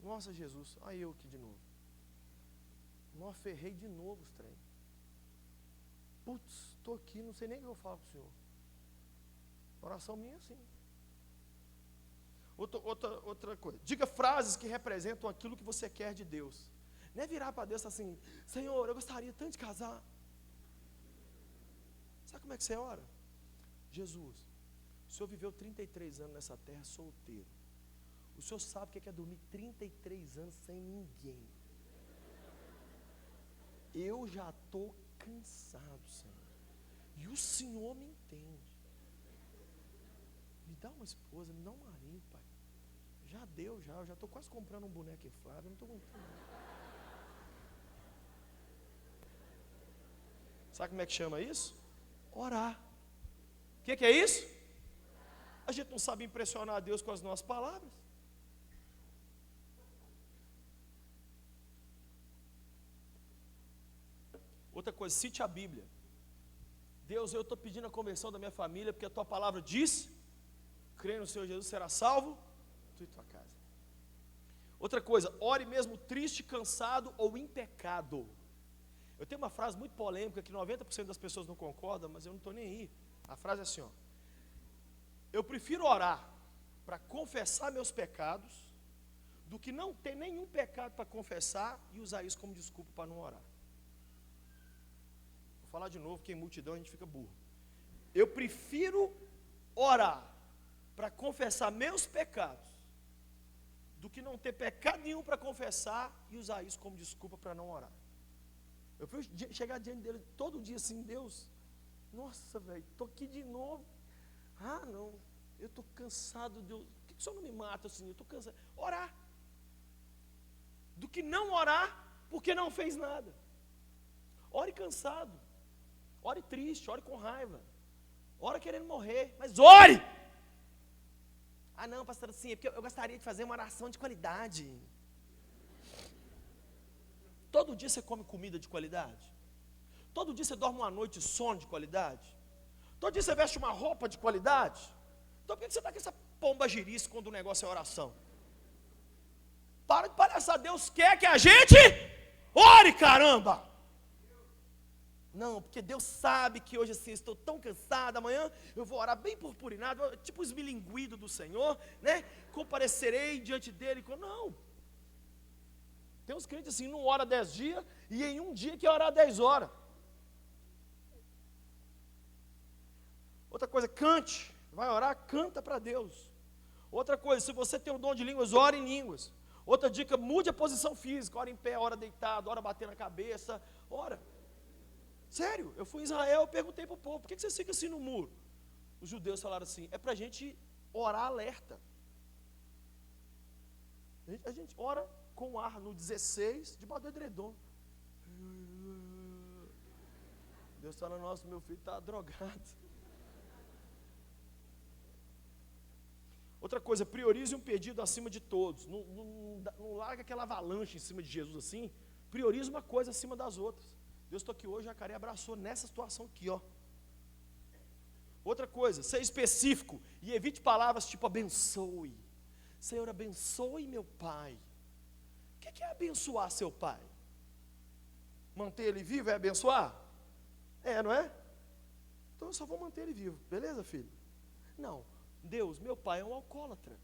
Nossa, Jesus, aí eu aqui de novo. Não ferrei de novo os trem. Putz, estou aqui, não sei nem o que eu falo com o Senhor. Oração minha é assim. Outra coisa, diga frases que representam aquilo que você quer de Deus. Não é virar para Deus assim, Senhor, eu gostaria tanto de casar. Sabe como é que você ora? Jesus, o Senhor viveu 33 anos nessa terra solteiro. O Senhor sabe o que é dormir 33 anos sem ninguém. Eu já estou cansado, Senhor. E o Senhor me entende. Me dá uma esposa, me dá um marido, Pai. Já deu, eu já estou quase comprando um boneco inflável, não estou aguentando. Sabe como é que chama isso? Orar. O que é isso? A gente não sabe impressionar a Deus com as nossas palavras. Outra coisa, cite a Bíblia. Deus, eu estou pedindo a conversão da minha família, porque a tua palavra diz, crê no Senhor Jesus, será salvo, tu e tua casa. Outra coisa, ore mesmo triste, cansado ou em pecado. Eu tenho uma frase muito polêmica, que 90% das pessoas não concordam, mas eu não estou nem aí. A frase é assim, ó. Eu prefiro orar para confessar meus pecados, do que não ter nenhum pecado para confessar e usar isso como desculpa para não orar. Vou falar de novo, porque em multidão a gente fica burro. Eu prefiro orar para confessar meus pecados, do que não ter pecado nenhum para confessar e usar isso como desculpa para não orar. Eu prefiro chegar diante dele todo dia assim, Deus, nossa, velho, estou aqui de novo. Ah, não, eu estou cansado, Deus, por que o Senhor não me mata assim? Eu estou cansado. Orar. Do que não orar, porque não fez nada. Ore cansado, ore triste, ore com raiva, ore querendo morrer, mas ore! Ah não, pastor, assim, é porque eu gostaria de fazer uma oração de qualidade. Todo dia você come comida de qualidade? Todo dia você dorme uma noite de sono de qualidade? Todo dia você veste uma roupa de qualidade? Então por que você está com essa pomba girice quando o negócio é oração? Para de palhaçar, Deus quer que a gente ore, caramba! Não, porque Deus sabe que hoje assim, estou tão cansado, amanhã eu vou orar bem purpurinado, tipo esmilinguido do Senhor, né? Comparecerei diante dele, não. Tem uns crentes assim, não ora 10 dias, e em um dia quer orar 10 horas. Outra coisa, cante, vai orar, canta para Deus. Outra coisa, se você tem o dom de línguas, ore em línguas. Outra dica, mude a posição física, ora em pé, ora deitado, ora bater na cabeça, ora. Sério, eu fui em Israel, perguntei para o povo, por que vocês ficam assim no muro? Os judeus falaram assim, é para a gente orar alerta. A gente ora com o ar no 16, debaixo do edredom. Deus fala, nossa, meu filho está drogado. Outra coisa, priorize um pedido acima de todos. Não larga aquela avalanche em cima de Jesus assim. Priorize uma coisa acima das outras. Deus está aqui hoje, a Jacaré abraçou nessa situação aqui, ó. Outra coisa, seja específico e evite palavras tipo abençoe. Senhor, abençoe meu pai. O que é abençoar seu pai? Manter ele vivo é abençoar? É, não é? Então eu só vou manter ele vivo, beleza, filho? Não. Deus, meu pai é um alcoólatra.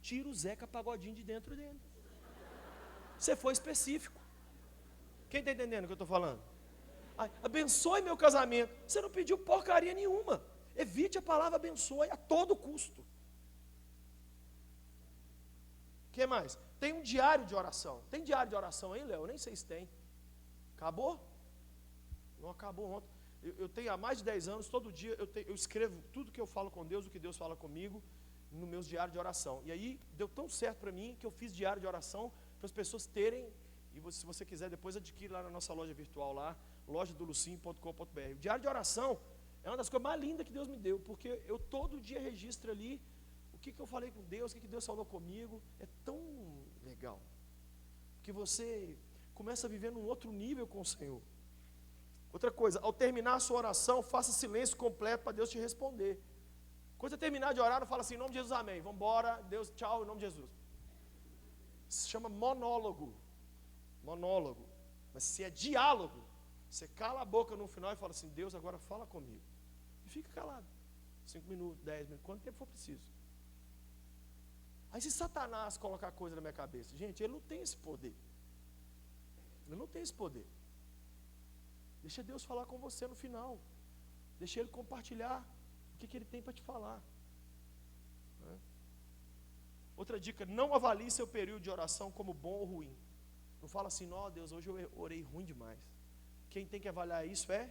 Tira o Zeca Pagodinho de dentro dele. Você foi específico. Quem está entendendo o que eu estou falando? Ai, abençoe meu casamento. Você não pediu porcaria nenhuma. Evite a palavra abençoe a todo custo. O que mais? Tem um diário de oração. Tem diário de oração aí, Léo? Nem sei se tem. Acabou? Não acabou ontem. Eu tenho há mais de 10 anos, todo dia eu escrevo tudo que eu falo com Deus, o que Deus fala comigo, no meus diários de oração. E aí, deu tão certo para mim, que eu fiz diário de oração, para as pessoas terem, e se você quiser, depois adquire lá na nossa loja virtual, lá, lojadolucim.com.br. O diário de oração é uma das coisas mais lindas que Deus me deu, porque eu todo dia registro ali, o que eu falei com Deus, o que Deus falou comigo, é tão legal, que você começa a viver num outro nível com o Senhor. Outra coisa, ao terminar a sua oração, faça silêncio completo para Deus te responder. Quando você terminar de orar, não fala assim, em nome de Jesus, amém, vamos embora, Deus, tchau, em nome de Jesus. Se chama monólogo. Monólogo. Mas se é diálogo, você cala a boca no final e fala assim, Deus, agora fala comigo. E fica calado. 5 minutos, 10 minutos, quanto tempo for preciso. Aí se Satanás colocar coisa na minha cabeça, gente, ele não tem esse poder. Ele não tem esse poder. Deixa Deus falar com você no final. Deixa Ele compartilhar o que Ele tem para te falar. Outra dica, não avalie seu período de oração como bom ou ruim. Não fala assim, não, Deus, hoje eu orei ruim demais. Quem tem que avaliar isso é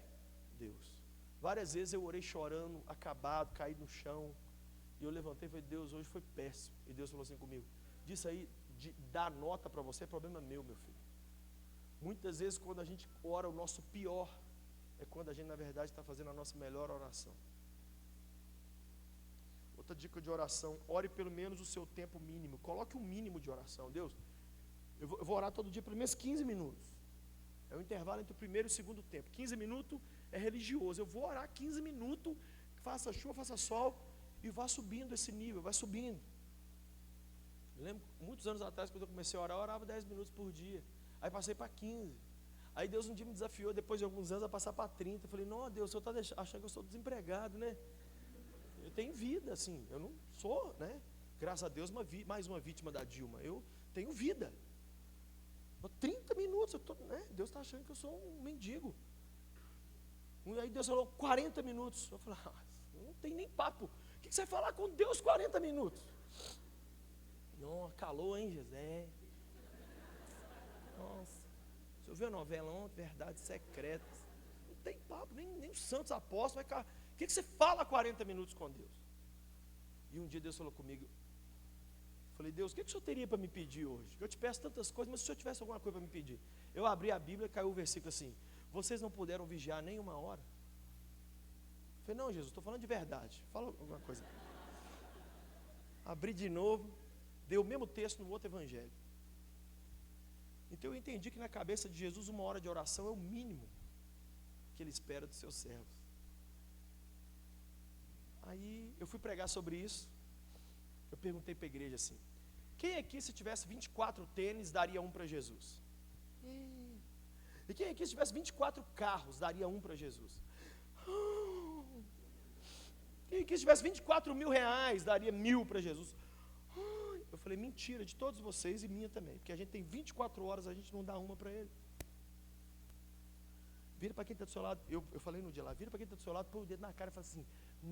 Deus. Várias vezes eu orei chorando, acabado, caído no chão. E eu levantei e falei, Deus, hoje foi péssimo. E Deus falou assim comigo, disso aí, de dar nota para você é problema meu filho. Muitas vezes quando a gente ora o nosso pior, é quando a gente na verdade está fazendo a nossa melhor oração. Outra dica de oração, ore pelo menos o seu tempo mínimo. Coloque um mínimo de oração. Deus, eu vou orar todo dia pelo menos 15 minutos. É o intervalo entre o primeiro e o segundo tempo. 15 minutos é religioso. Eu vou orar 15 minutos, faça chuva, faça sol, e vá subindo esse nível, vai subindo. Eu lembro, muitos anos atrás, quando eu comecei a orar, eu orava 10 minutos por dia. Aí passei para 15. Aí Deus um dia me desafiou, depois de alguns anos, a passar para 30. Eu falei, não, Deus, o Senhor está achando que eu sou desempregado, né? Eu tenho vida, assim, eu não sou, né? Graças a Deus, mais uma vítima da Dilma. Eu tenho vida. 30 minutos, né? Deus está achando que eu sou um mendigo. Aí Deus falou, 40 minutos. Eu falei, não tem nem papo. O que você vai falar com Deus 40 minutos? Não, calou, hein, José? Nossa, você ouviu a novela ontem, Verdades Secretas? Não tem papo, nem os santos apóstolos vai ficar. O que você fala 40 minutos com Deus? E um dia Deus falou comigo, falei, Deus, o que o Senhor teria para me pedir hoje? Eu te peço tantas coisas, mas se o Senhor tivesse alguma coisa para me pedir. Eu abri a Bíblia e caiu o versículo assim, vocês não puderam vigiar nem uma hora? Eu falei, não, Jesus, estou falando de verdade, fala alguma coisa. abri de novo, dei o mesmo texto no outro evangelho. Então eu entendi que na cabeça de Jesus uma hora de oração é o mínimo que ele espera dos seus servos. Aí eu fui pregar sobre isso. Eu perguntei para a igreja assim: quem aqui, se tivesse 24 tênis, daria um para Jesus? E quem aqui, se tivesse 24 carros, daria um para Jesus? Quem aqui, se tivesse 24 mil reais, daria 1.000 para Jesus? Eu falei: mentira de todos vocês e minha também, porque a gente tem 24 horas, a gente não dá uma para ele. Vira para quem está do seu lado, eu falei no dia lá, vira para quem está do seu lado, põe o dedo na cara e fala assim: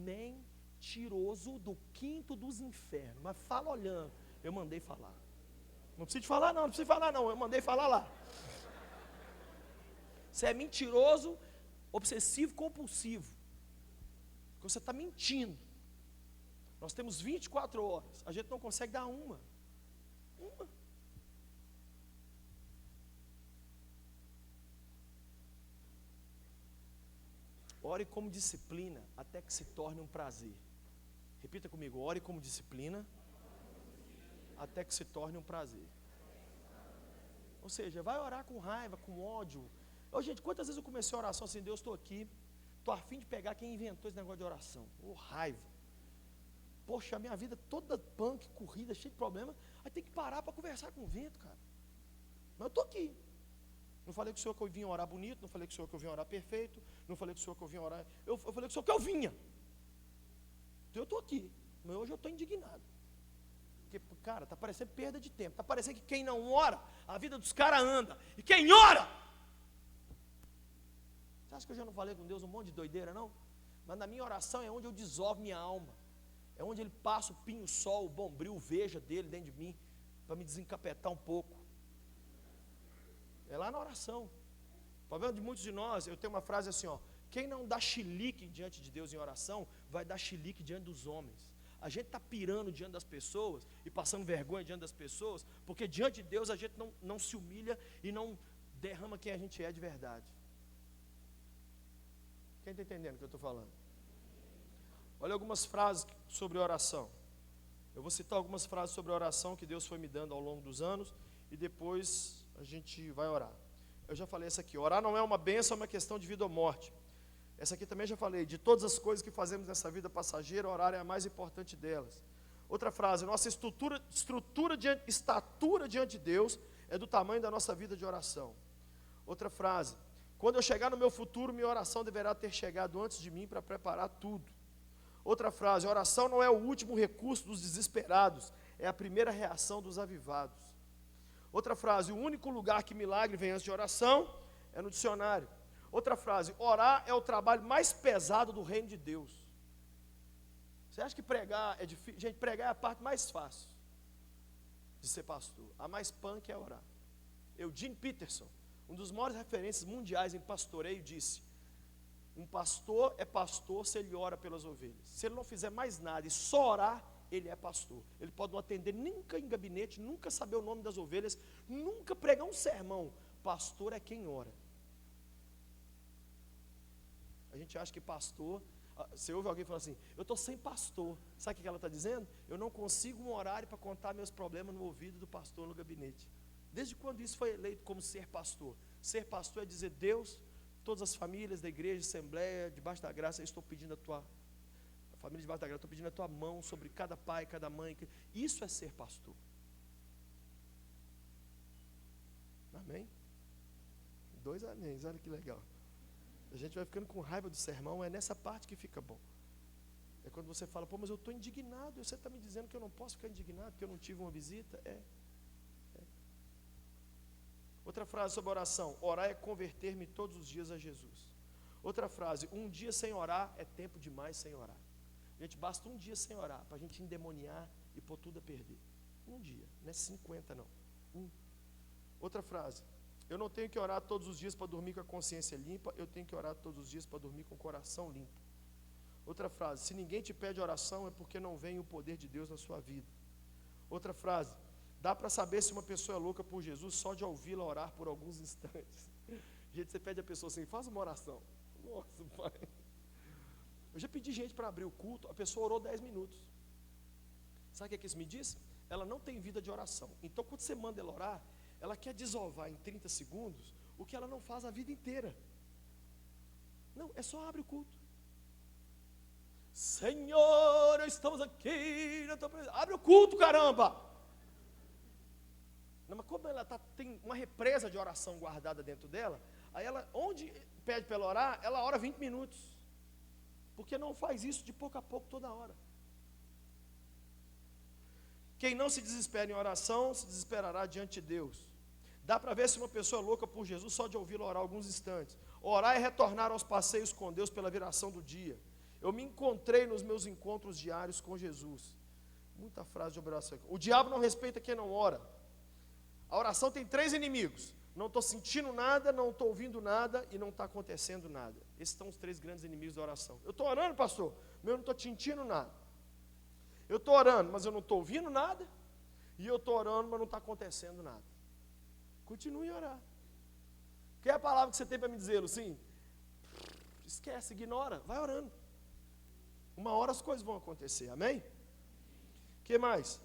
mentiroso do quinto dos infernos, mas fala olhando. Eu mandei falar. Não precisa de falar não, não precisa falar não, eu mandei falar lá. Você é mentiroso, obsessivo, compulsivo, porque você está mentindo. Nós temos 24 horas, a gente não consegue dar uma. Ore como disciplina, até que se torne um prazer. Repita comigo: ore como disciplina, até que se torne um prazer. Ou seja, vai orar com raiva, com ódio. Gente, quantas vezes eu comecei a oração assim: Deus, estou aqui, estou a fim de pegar quem inventou esse negócio de oração. Raiva. Poxa, a minha vida toda punk, corrida, cheia de problema, aí tem que parar para conversar com o vento, cara. Mas eu estou aqui. Não falei com o senhor que eu vinha orar bonito, não falei com o senhor que eu vinha orar perfeito, não falei com o senhor que eu vinha orar. Eu falei com o senhor que eu vinha. Então eu estou aqui, mas hoje eu estou indignado. Porque, cara, está parecendo perda de tempo. Está parecendo que quem não ora, a vida dos caras anda. E quem ora? Você acha que eu já não falei com Deus um monte de doideira, não? Mas na minha oração é onde eu dissolvo minha alma. É onde Ele passa o pinho-sol, o bombril, o veja dele dentro de mim, para me desencapetar um pouco. É lá na oração. O problema de muitos de nós, eu tenho uma frase assim, ó: quem não dá chilique diante de Deus em oração, vai dar chilique diante dos homens. A gente está pirando diante das pessoas e passando vergonha diante das pessoas, porque diante de Deus a gente não se humilha e não derrama quem a gente é de verdade. Quem está entendendo o que eu estou falando? Olha algumas frases sobre oração. Eu vou citar algumas frases sobre oração que Deus foi me dando ao longo dos anos, e depois a gente vai orar. Eu já falei essa aqui: orar não é uma bênção, é uma questão de vida ou morte. Essa aqui também já falei: de todas as coisas que fazemos nessa vida passageira, orar é a mais importante delas. Outra frase: nossa estatura diante de Deus é do tamanho da nossa vida de oração. Outra frase: quando eu chegar no meu futuro, minha oração deverá ter chegado antes de mim para preparar tudo. Outra frase: oração não é o último recurso dos desesperados, é a primeira reação dos avivados. Outra frase: o único lugar que milagre vem antes de oração é no dicionário. Outra frase: orar é o trabalho mais pesado do reino de Deus. Você acha que pregar é difícil? Gente, pregar é a parte mais fácil de ser pastor. A mais punk é orar. Eugene Peterson, um dos maiores referências mundiais em pastoreio, disse: um pastor é pastor se ele ora pelas ovelhas. Se ele não fizer mais nada e só orar, ele é pastor. Ele pode não atender nunca em gabinete, nunca saber o nome das ovelhas, nunca pregar um sermão. Pastor é quem ora. A gente acha que pastor, você ouve alguém falar assim: eu estou sem pastor. Sabe o que ela está dizendo? Eu não consigo um horário para contar meus problemas no ouvido do pastor no gabinete. Desde quando isso foi eleito como ser pastor? Ser pastor é dizer: Deus, todas as famílias da igreja, assembleia, debaixo da graça, eu estou pedindo a família debaixo da graça, estou pedindo a tua mão sobre cada pai, cada mãe. Isso é ser pastor. Amém? 2 améns, olha que legal. A gente vai ficando com raiva do sermão, é nessa parte que fica bom. É quando você fala: pô, mas eu estou indignado, você está me dizendo que eu não posso ficar indignado, que eu não tive uma visita? Outra frase sobre oração: orar é converter-me todos os dias a Jesus. Outra frase: um dia sem orar é tempo demais sem orar. Gente, basta um dia sem orar para a gente endemoniar e pôr tudo a perder. Um dia, não é 50 não. Outra frase: eu não tenho que orar todos os dias para dormir com a consciência limpa, eu tenho que orar todos os dias para dormir com o coração limpo. Outra frase: se ninguém te pede oração é porque não vem o poder de Deus na sua vida. Outra frase: dá para saber se uma pessoa é louca por Jesus só de ouvi-la orar por alguns instantes. Gente, você pede a pessoa assim: faz uma oração. Nossa, pai. Eu já pedi gente para abrir o culto, a pessoa orou 10 minutos. Sabe o que isso me diz? Ela não tem vida de oração. Então, quando você manda ela orar, ela quer desovar em 30 segundos o que ela não faz a vida inteira. Não, é só abre o culto. Senhor, estamos aqui na tua presença. Abre o culto, caramba! Não, mas como ela tem uma represa de oração guardada dentro dela, aí ela, onde pede para ela orar, ela ora 20 minutos. Porque não faz isso de pouco a pouco, toda hora. Quem não se desespera em oração, se desesperará diante de Deus. Dá para ver se uma pessoa é louca por Jesus só de ouvi-lo orar alguns instantes. Orar é retornar aos passeios com Deus pela viração do dia. Eu me encontrei nos meus encontros diários com Jesus. Muita frase de oração. O diabo não respeita quem não ora. A oração tem 3 inimigos. Não estou sentindo nada, não estou ouvindo nada e não está acontecendo nada. Esses são os 3 grandes inimigos da oração. Eu estou orando, pastor, mas eu não estou sentindo nada. Eu estou orando, mas eu não estou ouvindo nada. E eu estou orando, mas não está acontecendo nada. Continue a orar. Qual é a palavra que você tem para me dizer, Lucinho? Esquece, ignora, vai orando. Uma hora as coisas vão acontecer, amém? O que mais?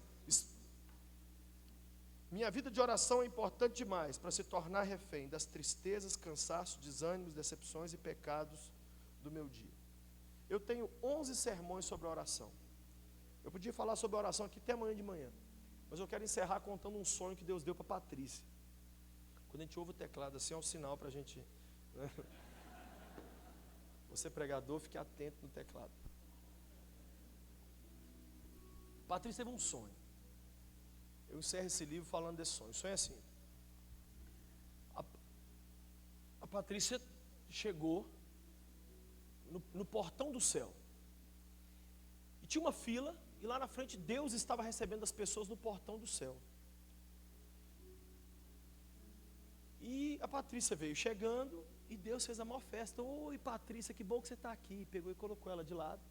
Minha vida de oração é importante demais para se tornar refém das tristezas, cansaços, desânimos, decepções e pecados do meu dia. Eu tenho 11 sermões sobre a oração. Eu podia falar sobre a oração aqui até amanhã de manhã, mas eu quero encerrar contando um sonho que Deus deu para Patrícia. Quando a gente ouve o teclado assim, é um sinal para a gente, né? Você pregador, fique atento no teclado. Patrícia teve um sonho. Eu encerro esse livro falando desse sonho. O sonho é assim. A Patrícia chegou no portão do céu. E tinha uma fila, e lá na frente Deus estava recebendo as pessoas no portão do céu. E a Patrícia veio chegando, e Deus fez a maior festa. Oi, Patrícia, que bom que você está aqui. Pegou e colocou ela de lado.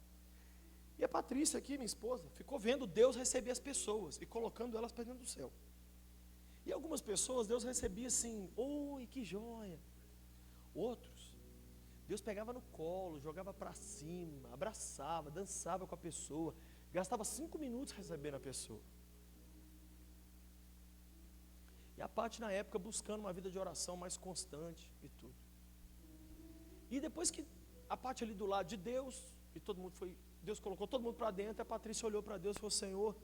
E a Patrícia aqui, minha esposa, ficou vendo Deus receber as pessoas e colocando elas para dentro do céu. E algumas pessoas, Deus recebia assim, oi, que joia. Outros, Deus pegava no colo, jogava para cima, abraçava, dançava com a pessoa, gastava 5 minutos recebendo a pessoa. E a Paty na época buscando uma vida de oração mais constante e tudo. E depois que a Paty ali do lado de Deus, e todo mundo foi, Deus colocou todo mundo para dentro, a Patrícia olhou para Deus e falou, Senhor,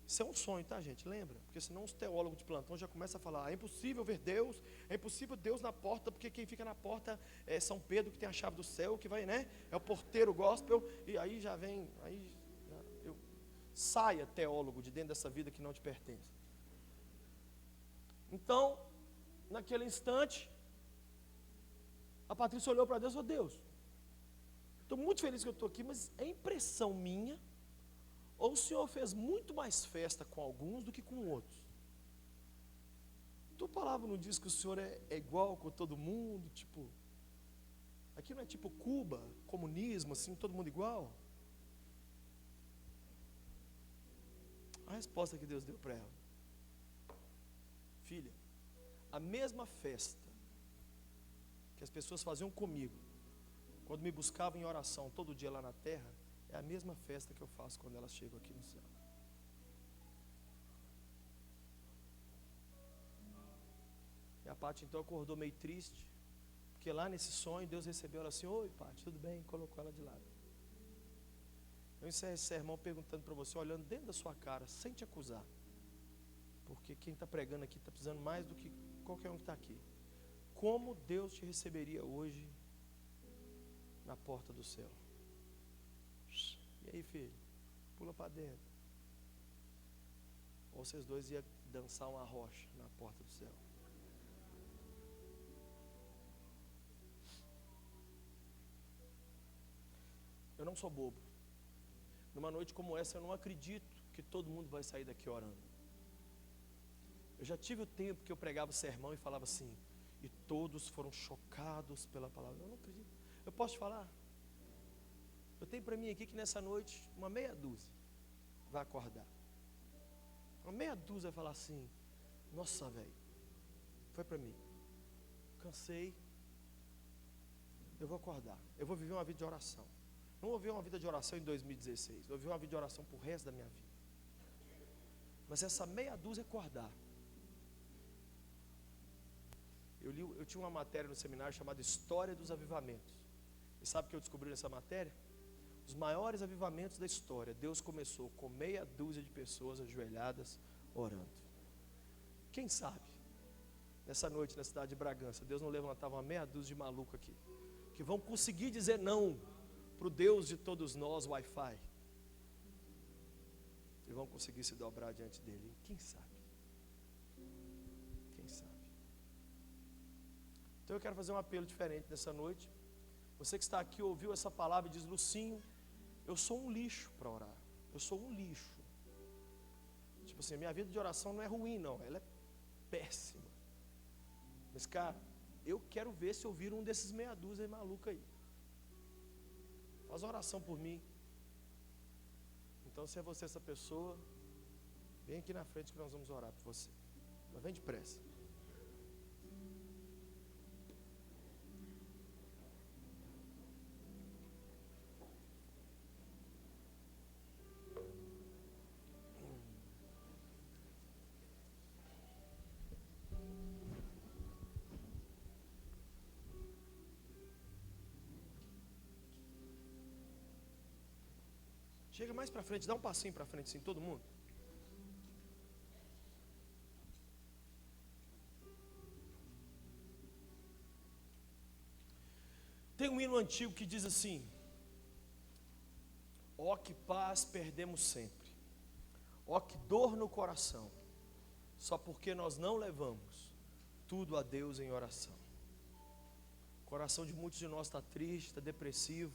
isso é um sonho, tá, gente? Lembra? Porque senão os teólogos de plantão já começam a falar, é impossível ver Deus, é impossível Deus na porta, porque quem fica na porta é São Pedro, que tem a chave do céu, que vai, né? É o porteiro gospel, e aí já vem, saia teólogo de dentro dessa vida que não te pertence. Então, naquele instante, a Patrícia olhou para Deus e falou, Deus, estou muito feliz que eu estou aqui, mas é impressão minha, ou o Senhor fez muito mais festa com alguns do que com outros? Tua palavra não diz que o Senhor é igual com todo mundo, tipo, aqui não é tipo Cuba, comunismo, assim, todo mundo igual? A resposta que Deus deu para ela, filha, a mesma festa que as pessoas faziam comigo, quando me buscavam em oração todo dia lá na terra, é a mesma festa que eu faço quando elas chegam aqui no céu. E a Paty então acordou meio triste, porque lá nesse sonho Deus recebeu ela assim, oi Paty, tudo bem? E colocou ela de lado. Eu encerro esse sermão perguntando para você, olhando dentro da sua cara, sem te acusar, porque quem está pregando aqui está precisando mais do que qualquer um que está aqui. Como Deus te receberia hoje na porta do céu? E aí, filho? Pula para dentro. Ou vocês dois iam dançar uma rocha na porta do céu? Eu não sou bobo. Numa noite como essa, eu não acredito que todo mundo vai sair daqui orando. Eu já tive o tempo que eu pregava o sermão e falava assim, e todos foram chocados pela palavra. Eu não acredito. Eu posso te falar? Eu tenho para mim aqui que nessa noite, uma meia dúzia vai acordar. Uma meia dúzia vai falar assim, nossa, velho, foi para mim. Cansei, eu vou acordar. Eu vou viver uma vida de oração. Não vou viver uma vida de oração em 2016. Eu vou viver uma vida de oração pro resto da minha vida. Mas essa meia dúzia acordar. Eu tinha uma matéria no seminário chamada História dos Avivamentos. E sabe o que eu descobri nessa matéria? Os maiores avivamentos da história, Deus começou com meia dúzia de pessoas ajoelhadas, orando. Quem sabe, nessa noite na cidade de Bragança, Deus não levantava uma meia dúzia de maluco aqui, que vão conseguir dizer não para o Deus de todos nós, Wi-Fi. E vão conseguir se dobrar diante dele. Quem sabe? Quem sabe? Então eu quero fazer um apelo diferente nessa noite. Você que está aqui ouviu essa palavra e diz: Lucinho, eu sou um lixo para orar. Eu sou um lixo. Tipo assim, minha vida de oração não é ruim não, ela é péssima. Mas cara, eu quero ver se eu viro um desses meia dúzia maluco aí. Faz uma oração por mim. Então se é você essa pessoa, vem aqui na frente que nós vamos orar por você. Mas vem depressa. Chega mais para frente, dá um passinho para frente, sim, todo mundo. Tem um hino antigo que diz assim: ó que paz perdemos sempre, ó que dor no coração, só porque nós não levamos tudo a Deus em oração. O coração de muitos de nós está triste, está depressivo,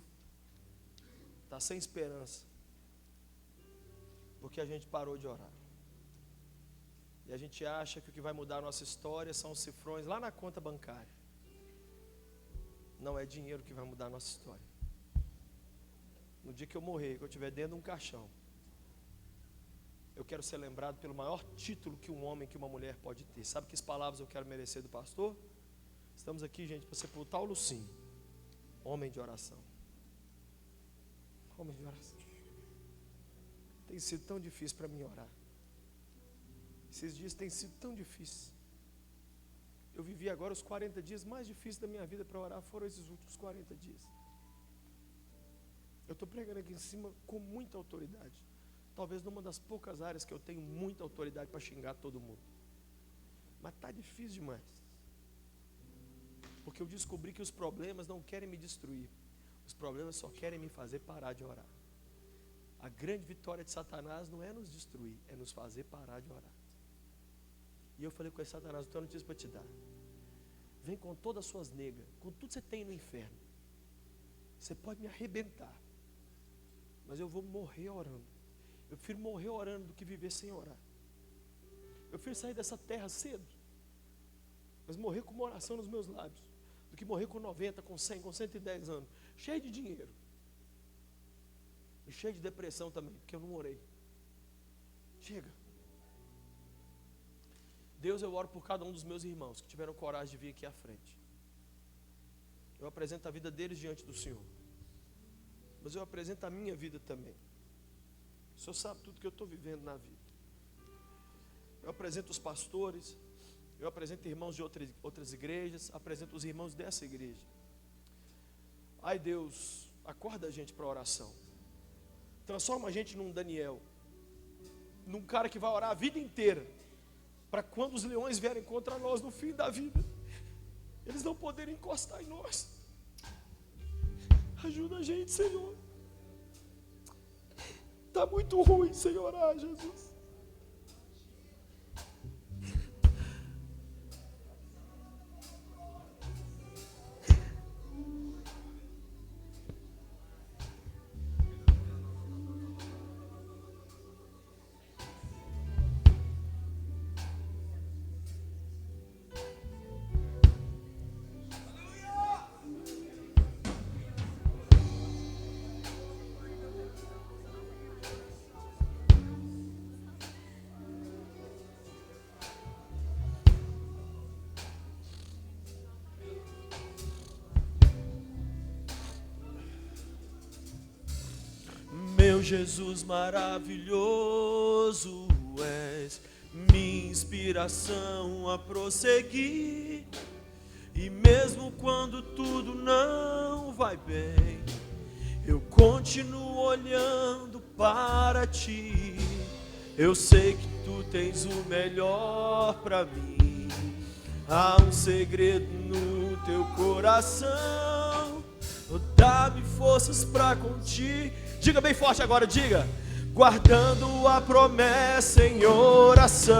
está sem esperança, porque a gente parou de orar. E a gente acha que o que vai mudar a nossa história são os cifrões lá na conta bancária. Não é dinheiro que vai mudar a nossa história. No dia que eu morrer, que eu estiver dentro de um caixão, eu quero ser lembrado pelo maior título que um homem, que uma mulher pode ter. Sabe que palavras eu quero merecer do pastor? Estamos aqui, gente, para sepultar o Lucinho, homem de oração. Homem de oração. Tem sido tão difícil para mim orar. Esses dias tem sido tão difícil. Eu vivi agora os 40 dias mais difíceis da minha vida para orar, foram esses últimos 40 dias. Eu estou pregando aqui em cima com muita autoridade. Talvez numa das poucas áreas que eu tenho muita autoridade para xingar todo mundo. Mas está difícil demais. Porque eu descobri que os problemas não querem me destruir. Os problemas só querem me fazer parar de orar. A grande vitória de Satanás não é nos destruir, é nos fazer parar de orar. E eu falei com esse Satanás: eu tenho uma notícia para te dar. Vem com todas as suas negas, com tudo que você tem no inferno. Você pode me arrebentar, mas eu vou morrer orando. Eu prefiro morrer orando do que viver sem orar. Eu prefiro sair dessa terra cedo, mas morrer com uma oração nos meus lábios, do que morrer com 90, com 100, com 110 anos, cheio de dinheiro. E cheio de depressão também, porque eu não orei. Chega. Deus, eu oro por cada um dos meus irmãos que tiveram coragem de vir aqui à frente. Eu apresento a vida deles diante do Senhor, mas eu apresento a minha vida também. O Senhor sabe tudo que eu estou vivendo na vida. Eu apresento os pastores, eu apresento irmãos de outras igrejas, apresento os irmãos dessa igreja. Ai Deus, acorda a gente para a oração. Transforma a gente num Daniel, num cara que vai orar a vida inteira, para quando os leões vierem contra nós no fim da vida, eles não poderem encostar em nós. Ajuda a gente, Senhor. Está muito ruim sem orar, Jesus. Meu Jesus maravilhoso, és minha inspiração a prosseguir. E mesmo quando tudo não vai bem, eu continuo olhando para ti. Eu sei que tu tens o melhor para mim. Há um segredo no teu coração. Dá-me forças para contigo. Diga bem forte agora, diga. Guardando a promessa em oração.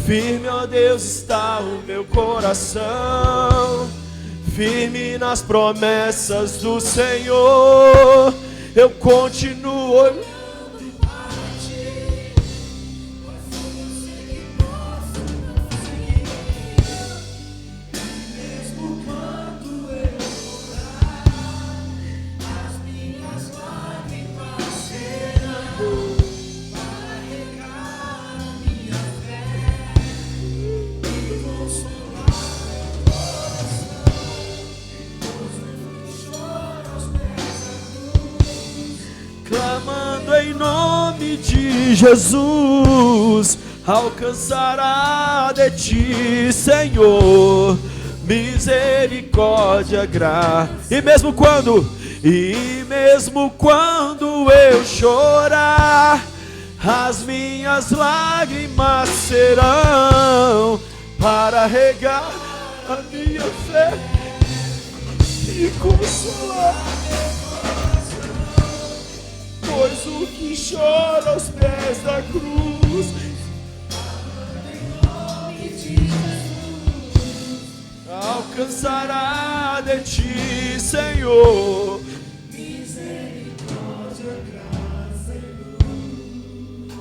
Firme, ó Deus, está o meu coração. Firme nas promessas do Senhor. Eu continuo olhando. Clamando em nome de Jesus, alcançará de ti, Senhor, misericórdia, graça. E mesmo quando eu chorar, as minhas lágrimas serão para regar a minha fé e consolar. Pois o que chora aos pés da cruz, alcançará de ti, Senhor, misericórdia, graça e luz.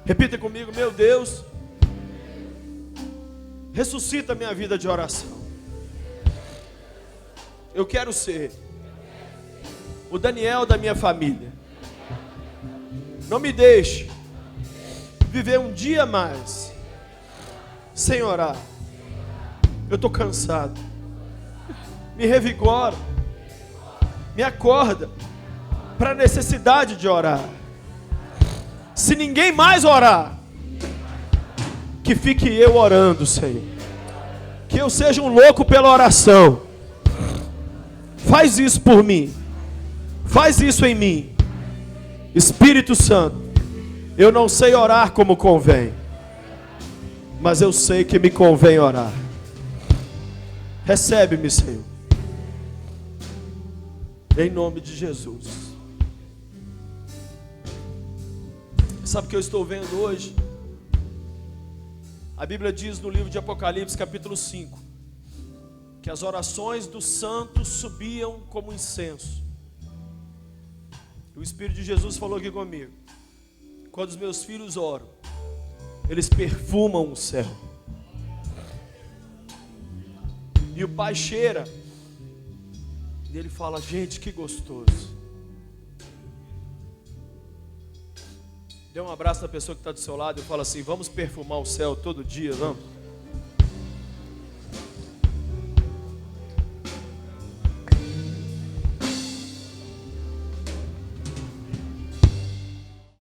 Repita comigo: meu Deus, ressuscita minha vida de oração. Eu quero ser o Daniel da minha família. Não me deixe viver um dia mais sem orar. Eu estou cansado. Me revigora. Me acorda para a necessidade de orar. Se ninguém mais orar, que fique eu orando, Senhor. Que eu seja um louco pela oração. Faz isso por mim. Faz isso em mim. Espírito Santo, eu não sei orar como convém, mas eu sei que me convém orar. Recebe-me, Senhor, em nome de Jesus. Sabe o que eu estou vendo hoje? A Bíblia diz no livro de Apocalipse, capítulo 5, que as orações dos santos subiam como incenso. O Espírito de Jesus falou aqui comigo: quando os meus filhos oram, eles perfumam o céu. E o Pai cheira, e ele fala: gente, que gostoso. Dê um abraço na pessoa que está do seu lado e fala assim: vamos perfumar o céu todo dia, vamos?